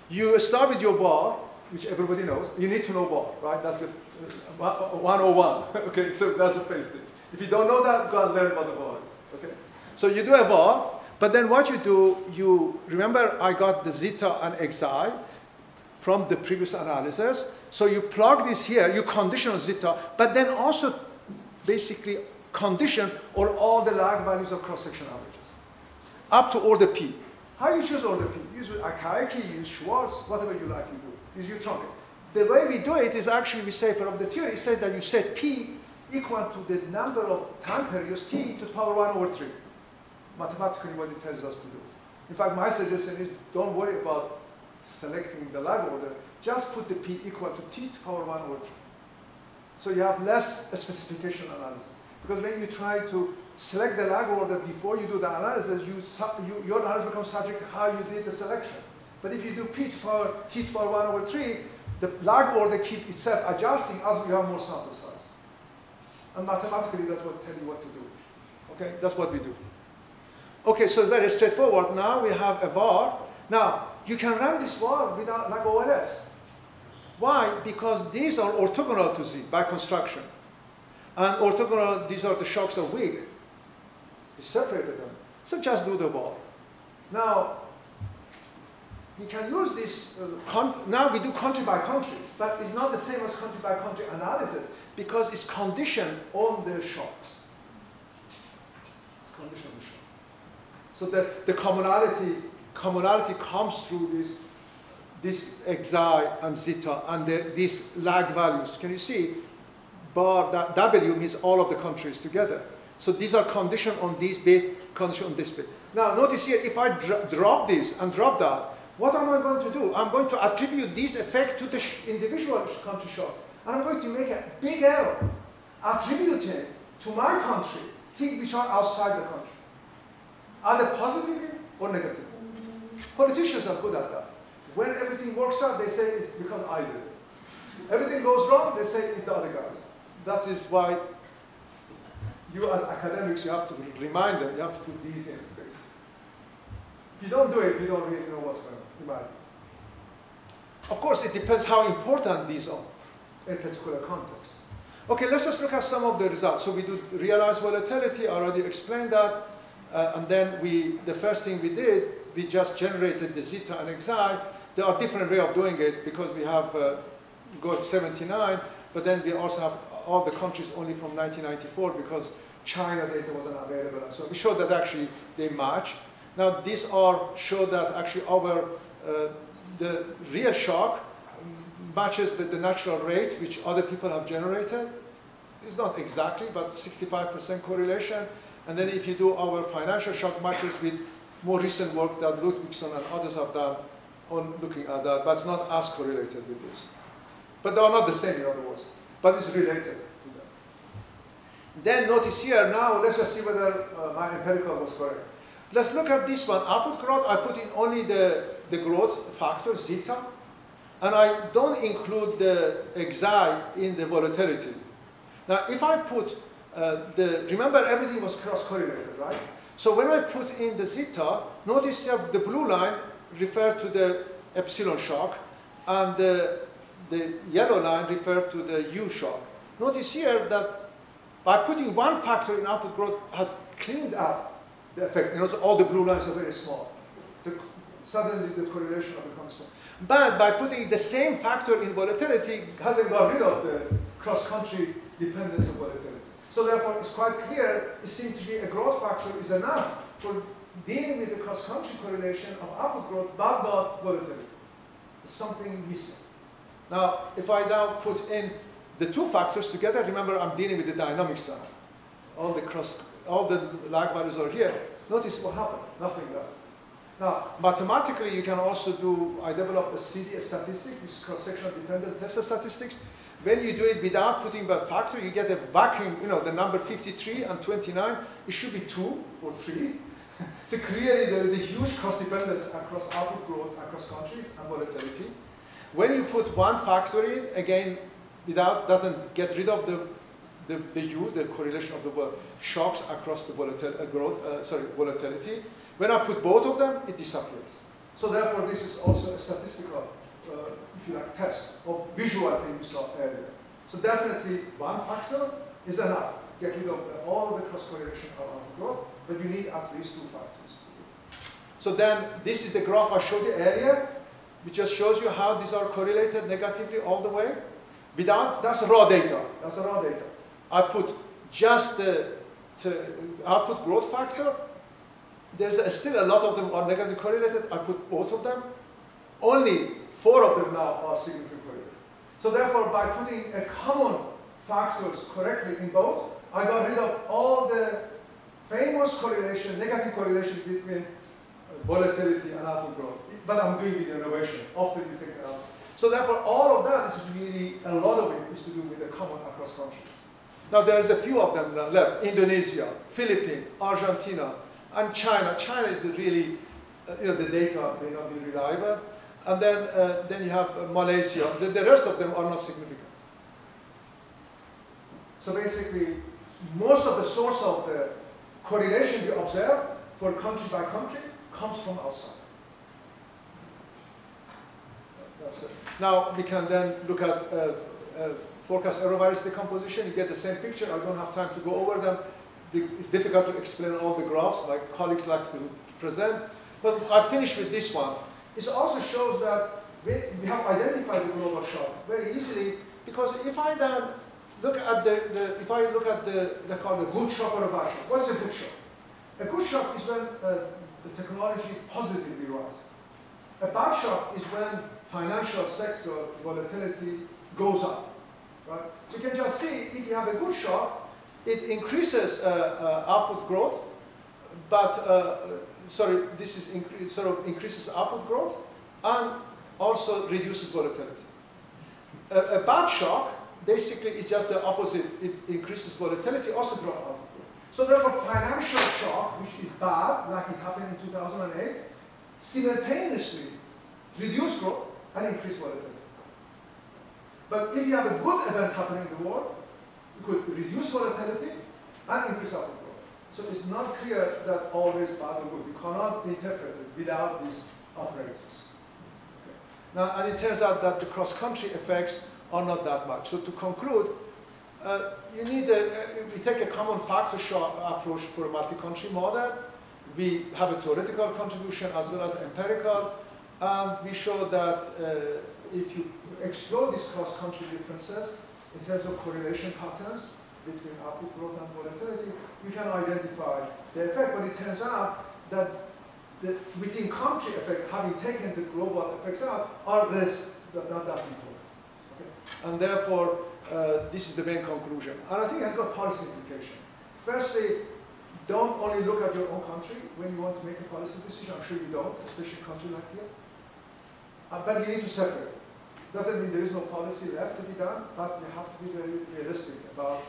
You start with your var, which everybody knows. You need to know var, right? That's the 101. Okay, so that's the first thing. If you don't know that, go and learn what the var is. Okay? So you do a var, but then what you do, you remember I got the zeta and xi from the previous analysis. So you plug this here, you condition on zeta, but then also basically condition on all the lag values of cross-section averages up to order p. How you choose order p? Use Akaiki, use Schwartz, whatever you like, you do. Use Utronic. The way we do it is actually we say from the theory, it says that you set p equal to the number of time periods t to the power 1 over 3. Mathematically what it tells us to do. In fact, my suggestion is don't worry about selecting the lag order. Just put the p equal to t to the power 1 over 3. So you have less specification analysis. Because when you try to select the lag order before you do the analysis, your analysis becomes subject to how you did the selection. But if you do p to power t to power 1 over 3, the lag order keeps itself adjusting as you have more sample size. And mathematically, that will tell you what to do. Okay, that's what we do. Okay, so very straightforward. Now we have a var. Now, you can run this var without like OLS. Why? Because these are orthogonal to Z by construction. And orthogonal, these are the shocks of Wig. We separated them. So just do the var. Now, we can use this, now we do country by country, but it's not the same as country by country analysis because it's conditioned on the shocks. It's conditioned on the shocks. So the commonality comes through this xi and zeta and these lag values. Can you see? Bar that W means all of the countries together. So these are conditioned on this bit, conditioned on this bit. Now notice here, if I drop this and drop that, what am I going to do? I'm going to attribute this effect to the individual country shock. And I'm going to make a big error, attributing to my country things which are outside the country, either positively or negatively. Politicians are good at that. When everything works out, they say it's because I did it. Everything goes wrong, they say it's the other guys. That is why you as academics, you have to remind them, you have to put these in place. If you don't do it, you don't really know what's going on. Of course, it depends how important these are in a particular context. Okay, let's just look at some of the results. So we do realized volatility, I already explained that. And then the first thing we did, we just generated the zeta and xi. There are different ways of doing it because we have got 79, but then we also have all the countries only from 1994 because China data wasn't available. And so we showed that actually they match. Now these show that actually the real shock matches with the natural rate which other people have generated. It's not exactly, but 65% correlation. And then if you do our financial shock matches with more recent work that Ludwigson and others have done on looking at that, but it's not as correlated with this. But they are not the same, in other words, but it's related to that. Then notice here, now let's just see whether my empirical was correct. Let's look at this one. Output growth, I put in only the growth factor, zeta, and I don't include the xi in the volatility. Now, if I put remember everything was cross-correlated, right? So when I put in the zeta, notice that the blue line referred to the epsilon shock, and the yellow line referred to the U shock. Notice here that by putting one factor in output growth has cleaned up the effect. You know, so all the blue lines are very small. Suddenly the correlation becomes small. But by putting the same factor in volatility, hasn't got rid of the cross-country dependence of volatility. So therefore, it's quite clear, it seems to be a growth factor is enough for dealing with the cross-country correlation of output growth, but not volatility. There's something missing. Now, if I now put in the two factors together, remember I'm dealing with the dynamics now. All the lag values are here. Notice what happened, nothing left. Now, mathematically, you can also do, I developed a CD, a statistic, which is cross-sectional dependent test statistics. When you do it without putting the factor, you get a vacuum, the number 53 and 29, it should be 2 or 3. So clearly there is a huge cross dependence across output growth, across countries, and volatility. When you put one factor in, again, doesn't get rid of the U, the correlation of the shocks across the volatility. When I put both of them, it disappears. So therefore, this is also a statistical, if you like, test of visual thing we saw earlier. So definitely, one factor is enough. Get rid of all of the cross correlation of output growth, but you need at least two factors. So then, this is the graph I showed you earlier, which just shows you how these are correlated negatively all the way. That's raw data. That's raw data. I put just the output growth factor. There's still a lot of them are negatively correlated. I put both of them. Only 4 of them now are significantly correlated. So therefore, by putting a common factors correctly in both, I got rid of all the famous correlation, negative correlation between volatility and output growth. But I'm doing the innovation after you take it out. So therefore, all of that is really, a lot of it is to do with the common across countries. Now there's a few of them left. Indonesia, Philippines, Argentina, and China. China is the really, the data may not be reliable. And then you have Malaysia. The rest of them are not significant. So basically, most of the source of the correlation we observe for country by country comes from outside. That's it. Now we can then look at forecast error variance decomposition. You get the same picture. I don't have time to go over them. It's difficult to explain all the graphs like colleagues like to present. But I finish with this one. It also shows that we have identified the global shock very easily, because if I then look at they call it a good shock or a bad shock. What is a good shock? A good shock is when the technology positively rises. A bad shock is when financial sector volatility goes up. Right? So you can just see if you have a good shock, it increases output growth, but this is sort of increases output growth and also reduces volatility. A bad shock basically is just the opposite. It increases volatility, also drops output growth. So therefore, financial shock, which is bad, like it happened in 2008, simultaneously reduce growth and increase volatility. But if you have a good event happening in the world, you could reduce volatility and increase output growth. So it's not clear that always bad or good. You cannot interpret it without these operators. Okay. Now, and it turns out that the cross-country effects are not that much. So to conclude, you need we take a common factor approach for a multi-country model. We have a theoretical contribution as well as empirical, and we show that if you explore these cross-country differences in terms of correlation patterns between output growth and volatility, you can identify the effect. But it turns out that the within country effect, having taken the global effects out, are not that important. Okay? And therefore, this is the main conclusion. And I think it has got policy implication. Firstly, don't only look at your own country when you want to make a policy decision. I'm sure you don't, especially a country like here. But you need to separate. Doesn't mean there is no policy left to be done, but you have to be very realistic about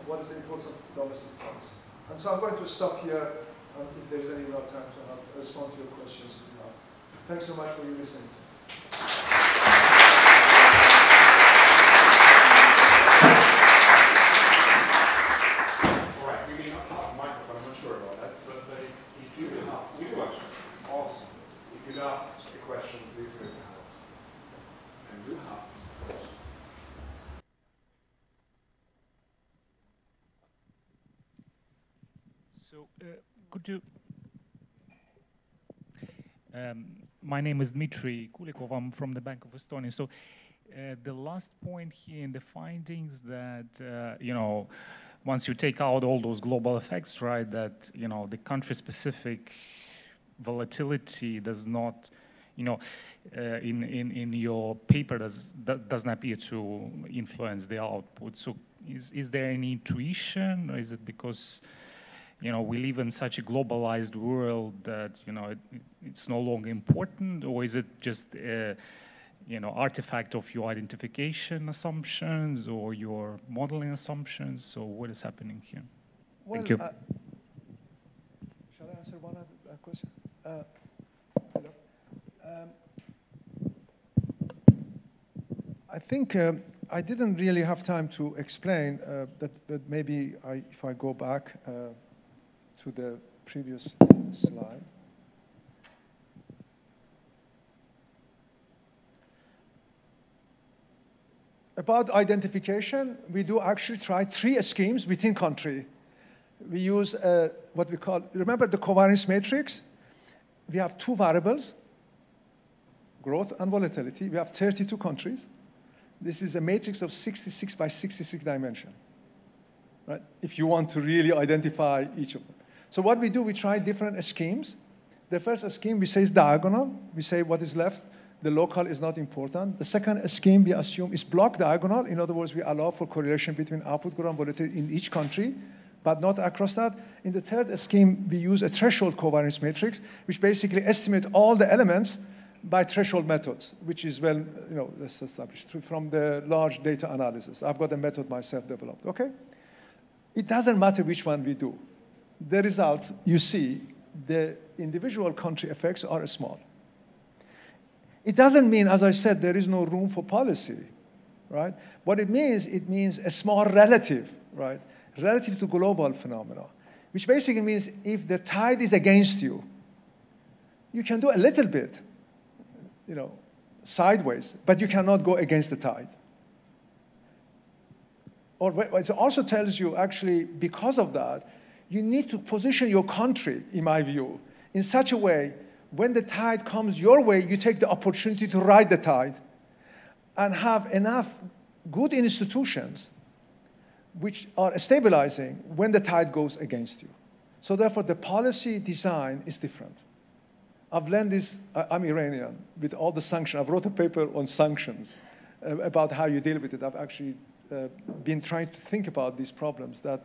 what is the importance of domestic policy. And so I'm going to stop here, if there is any more time to respond to your questions if you have. Thanks so much for your listening. All right, we may not have a microphone, I'm not sure about that, but if you do have, we do actually. Awesome. If you do have a question, please raise your hand. And you have. So, could you? My name is Dmitry Kulikov. I'm from the Bank of Estonia. So, the last point here in the findings that once you take out all those global effects, right, that, you know, the country-specific volatility does not, you know, in your paper doesn't appear to influence the output. So is there any intuition, or is it because, you know, we live in such a globalized world that, you know, it's no longer important, or is it just a, you know, artifact of your identification assumptions or your modeling assumptions? So what is happening here? Well, Thank you. Shall I answer one other question? Hello. I think I didn't really have time to explain that, but maybe if I go back to the previous slide. About identification, we do actually try 3 schemes within country. We use what we call, remember the covariance matrix? We have 2 variables, growth and volatility. We have 32 countries. This is a matrix of 66 by 66 dimension, right? If you want to really identify each of them. So what we do, we try different schemes. The first scheme we say is diagonal. We say what is left, the local is not important. The second scheme we assume is block diagonal. In other words, we allow for correlation between output growth and volatility in each country, but not across that. In the third scheme, we use a threshold covariance matrix, which basically estimate all the elements by threshold methods, which is well, you know, that's established from the large data analysis. I've got a method myself developed, okay? It doesn't matter which one we do. The result, you see, the individual country effects are small. It doesn't mean, as I said, there is no room for policy, right? What it means a small relative, right? Relative to global phenomena, which basically means if the tide is against you, you can do a little bit, you know, sideways, but you cannot go against the tide. Or it also tells you, actually, because of that, you need to position your country, in my view, in such a way, when the tide comes your way, you take the opportunity to ride the tide and have enough good institutions which are stabilizing when the tide goes against you. So therefore, the policy design is different. I've learned this, I'm Iranian, with all the sanctions. I've wrote a paper on sanctions about how you deal with it. I've actually been trying to think about these problems, that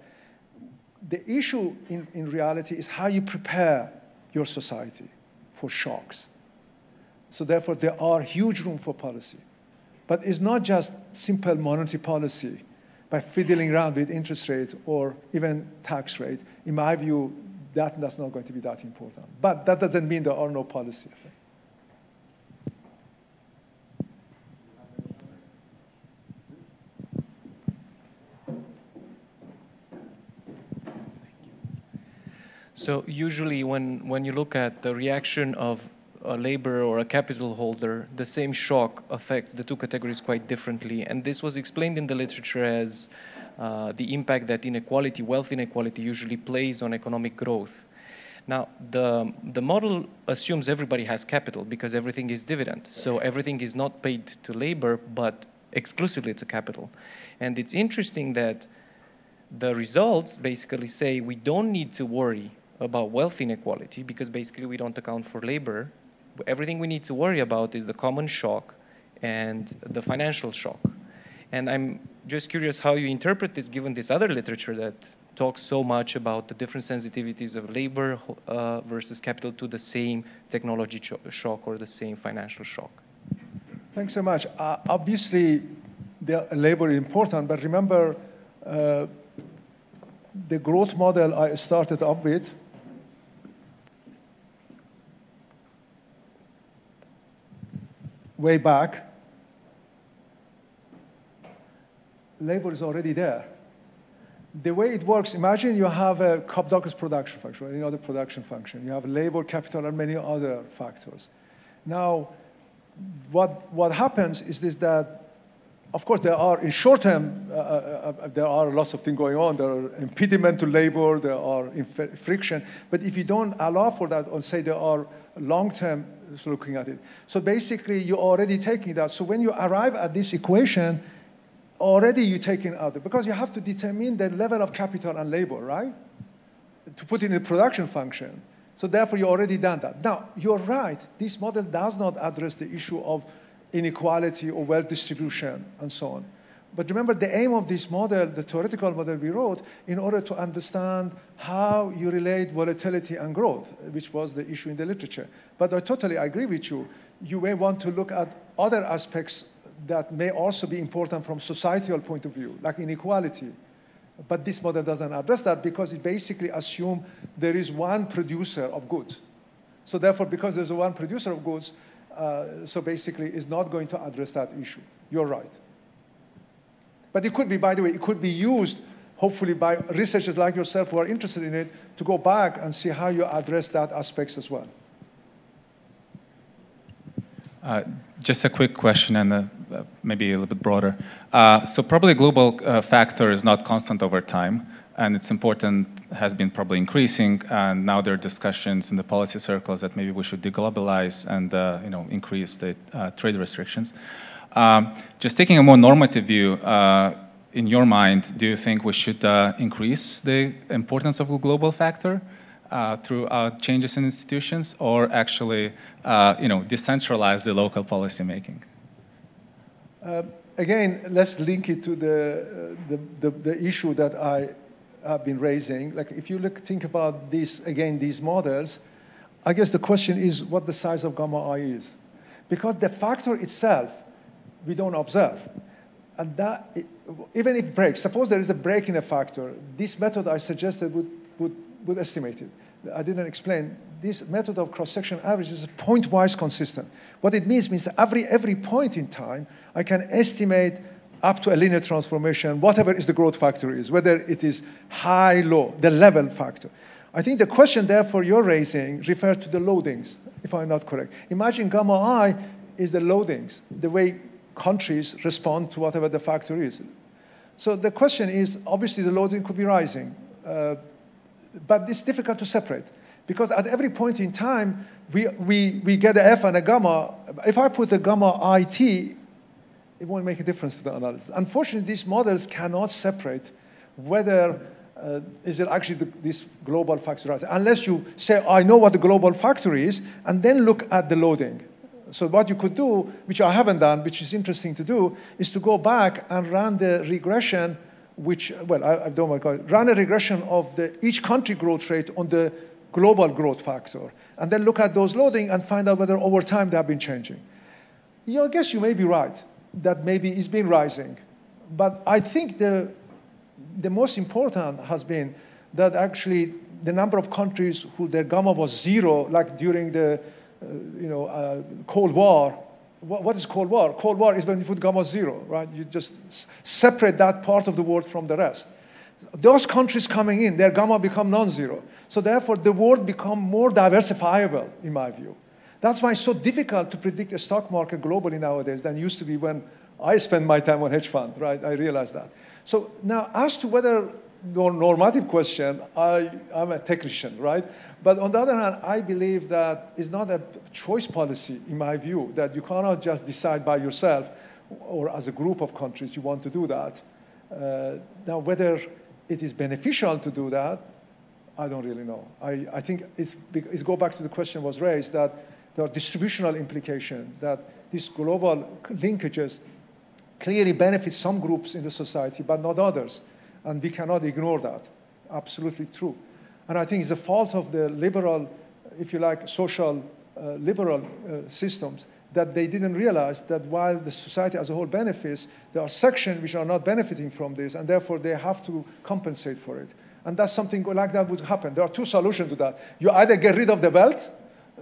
the issue in reality is how you prepare your society for shocks. So therefore, there are huge room for policy. But it's not just simple monetary policy by fiddling around with interest rate or even tax rate. In my view, that's not going to be that important. But that doesn't mean there are no policy effects. So usually when you look at the reaction of a labor or a capital holder, the same shock affects the 2 categories quite differently. And this was explained in the literature as the impact that inequality, wealth inequality, usually plays on economic growth. Now, the model assumes everybody has capital because everything is dividend. So everything is not paid to labor, but exclusively to capital. And it's interesting that the results basically say we don't need to worry about wealth inequality because basically we don't account for labor. Everything we need to worry about is the common shock and the financial shock. And I'm just curious how you interpret this given this other literature that talks so much about the different sensitivities of labor versus capital to the same technology shock or the same financial shock. Thanks so much. Obviously, the labor is important, but remember the growth model I started up with way back, labor is already there. The way it works, imagine you have a Cobb-Douglas production function or any other production function. You have labor, capital, and many other factors. Now, what happens is this, that, of course, there are, in short term, there are lots of things going on. There are impediment to labor, there are friction. But if you don't allow for that, or say there are long-term looking at it. So basically, you're already taking that. So when you arrive at this equation, already you're taking out, because you have to determine the level of capital and labor, right? To put it in the production function. So therefore, you already done that. Now, you're right. This model does not address the issue of inequality or wealth distribution and so on. But remember, the aim of this model, the theoretical model we wrote, in order to understand how you relate volatility and growth, which was the issue in the literature. But I totally agree with you. You may want to look at other aspects that may also be important from societal point of view, like inequality. But this model doesn't address that because it basically assumes there is one producer of goods. So therefore, because there's one producer of goods, so basically it's not going to address that issue. You're right. But it could be, by the way, it could be used, hopefully, by researchers like yourself who are interested in it to go back and see how you address that aspects as well. Just a quick question and maybe a little bit broader. So probably global factor is not constant over time, and it's important, has been probably increasing, and now there are discussions in the policy circles that maybe we should deglobalize and increase the trade restrictions. Just taking a more normative view, in your mind, do you think we should increase the importance of a global factor through changes in institutions, or actually decentralize the local policy making? Again, let's link it to the issue that I have been raising. Like if you think about this, again, these models, I guess the question is what the size of gamma I is. Because the factor itself, we don't observe. And that, even if it breaks, suppose there is a break in a factor, this method I suggested would estimate it. I didn't explain. This method of cross-section average is point-wise consistent. What it means every point in time, I can estimate up to a linear transformation, whatever is the growth factor is, whether it is high, low, the level factor. I think the question, therefore, you're raising refers to the loadings, if I'm not correct. Imagine gamma I is the loadings, the way countries respond to whatever the factor is. So the question is, obviously, the loading could be rising. But it's difficult to separate because at every point in time, we get an F and a gamma. If I put a gamma IT, it won't make a difference to the analysis. Unfortunately, these models cannot separate whether is it actually this global factor rising, unless you say, I know what the global factor is, and then look at the loading. So what you could do, which I haven't done, which is interesting to do, is to go back and run the regression which, well, I don't want to run a regression of each country growth rate on the global growth factor, and then look at those loading and find out whether over time they have been changing. I guess you may be right, that maybe it's been rising. But I think the most important has been that actually the number of countries who their gamma was zero, like during the Cold War. What is Cold War? Cold War is when you put gamma zero, right? You just separate that part of the world from the rest. Those countries coming in, their gamma become non-zero. So therefore, the world become more diversifiable, in my view. That's why it's so difficult to predict a stock market globally nowadays than it used to be when I spent my time on hedge fund, right? I realized that. So now, as to whether the normative question, I'm a technician, right? But on the other hand, I believe that it's not a choice policy, in my view, that you cannot just decide by yourself or as a group of countries you want to do that. Now, whether it is beneficial to do that, I don't really know. I think it's go back to the question was raised that there are distributional implications, that these global linkages clearly benefit some groups in the society, but not others. And we cannot ignore that. Absolutely true. And I think it's the fault of the liberal, if you like, social liberal systems that they didn't realize that while the society as a whole benefits, there are sections which are not benefiting from this, and therefore they have to compensate for it. And that's something like that would happen. There are two solutions to that. You either get rid of the wealth,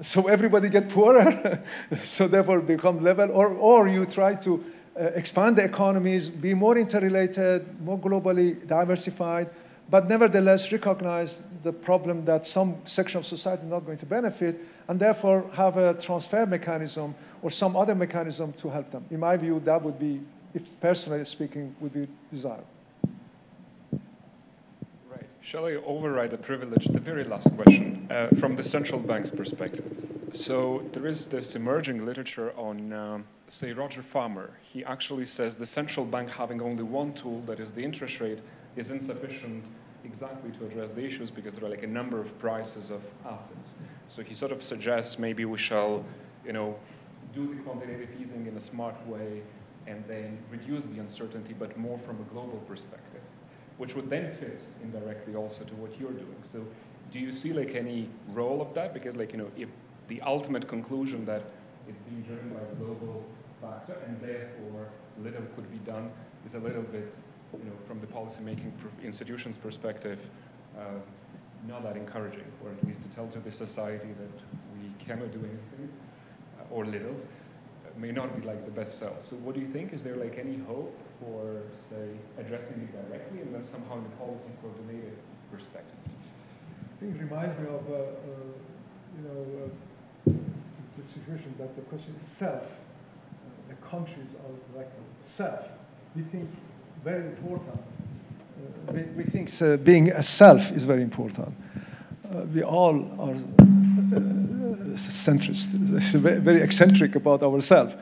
so everybody get poorer, so therefore become level, or you try to expand the economies, be more interrelated, more globally diversified, but nevertheless recognize the problem that some section of society is not going to benefit, and therefore have a transfer mechanism or some other mechanism to help them. In my view, that would be, if personally speaking, would be desirable. Right. Shall I override the privilege, the very last question, from the central bank's perspective? So there is this emerging literature on say, Roger Farmer, he actually says the central bank having only one tool, that is the interest rate, is insufficient exactly to address the issues because there are like a number of prices of assets. So he sort of suggests maybe we shall, you know, do the quantitative easing in a smart way and then reduce the uncertainty, but more from a global perspective, which would then fit indirectly also to what you're doing. So do you see like any role of that? Because like, you know, if the ultimate conclusion that it's being driven by a global factor and therefore little could be done is a little bit, you know, from the policymaking institutions perspective, not that encouraging, or at least to tell to the society that we cannot do anything or little may not be like the best sell. So what do you think? Is there like any hope for, say, addressing it directly and then somehow in a policy coordinated perspective? I think it reminds me of, the situation that the question is self. The countries are like self. We think very important. We think being a self is very important. We all are centrist, very eccentric about ourselves.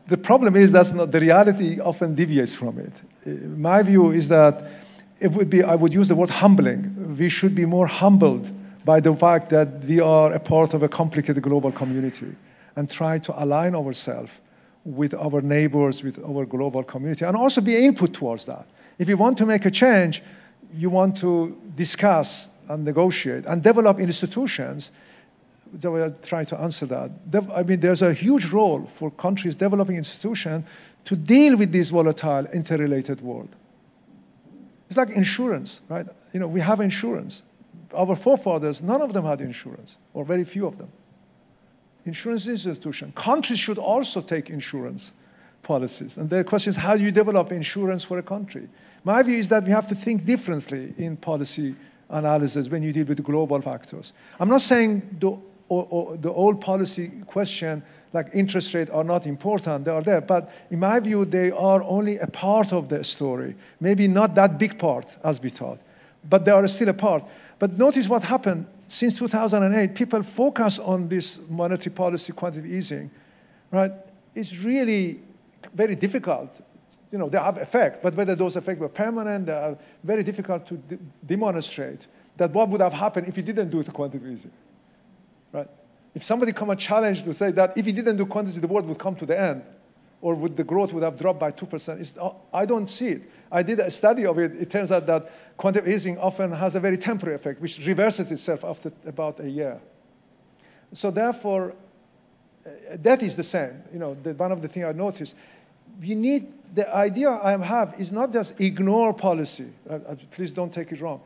The problem is that's not the reality. Often deviates from it. My view is that it would be, I would use the word humbling. We should be more humbled by the fact that we are a part of a complicated global community and try to align ourselves with our neighbors, with our global community, and also be input towards that. If you want to make a change, you want to discuss and negotiate and develop institutions. So I'll try to answer that. I mean, there's a huge role for countries developing institutions to deal with this volatile, interrelated world. It's like insurance, right? You know, we have insurance. Our forefathers, none of them had insurance, or very few of them. Insurance institution. Countries should also take insurance policies. And the question is, how do you develop insurance for a country? My view is that we have to think differently in policy analysis when you deal with global factors. I'm not saying the old policy question, like interest rates are not important, they are there. But in my view, they are only a part of the story. Maybe not that big part as we thought, but they are still a part. But notice what happened since 2008. People focus on this monetary policy, quantitative easing, right? It's really very difficult. You know, they have effect, but whether those effects were permanent, they are very difficult to demonstrate that what would have happened if you didn't do the quantitative easing, right? If somebody come and challenge to say that if you didn't do quantitative, the world would come to the end, or would the growth would have dropped by 2%, I don't see it. I did a study of it. It turns out that quantitative easing often has a very temporary effect, which reverses itself after about a year. So therefore, that is the same. You know, one of the things I noticed, we need, the idea I have is not just ignore policy. Please don't take it wrong.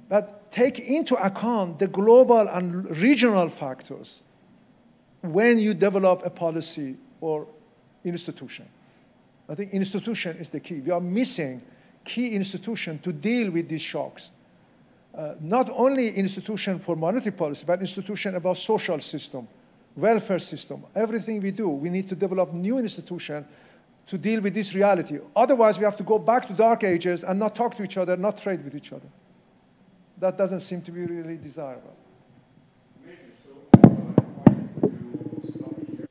But take into account the global and regional factors when you develop a policy or institution. I think institution is the key. We are missing key institution to deal with these shocks. Not only institution for monetary policy, but institution about social system, welfare system. Everything we do, we need to develop new institution to deal with this reality. Otherwise, we have to go back to dark ages and not talk to each other, not trade with each other. That doesn't seem to be really desirable. Amazing. So excellent point to stop here.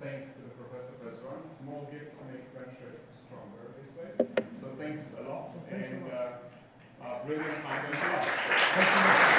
Thank to the Professor Pesaran. Small gifts make friendship stronger, they say. So thanks a lot. And brilliant. Thanks a lot.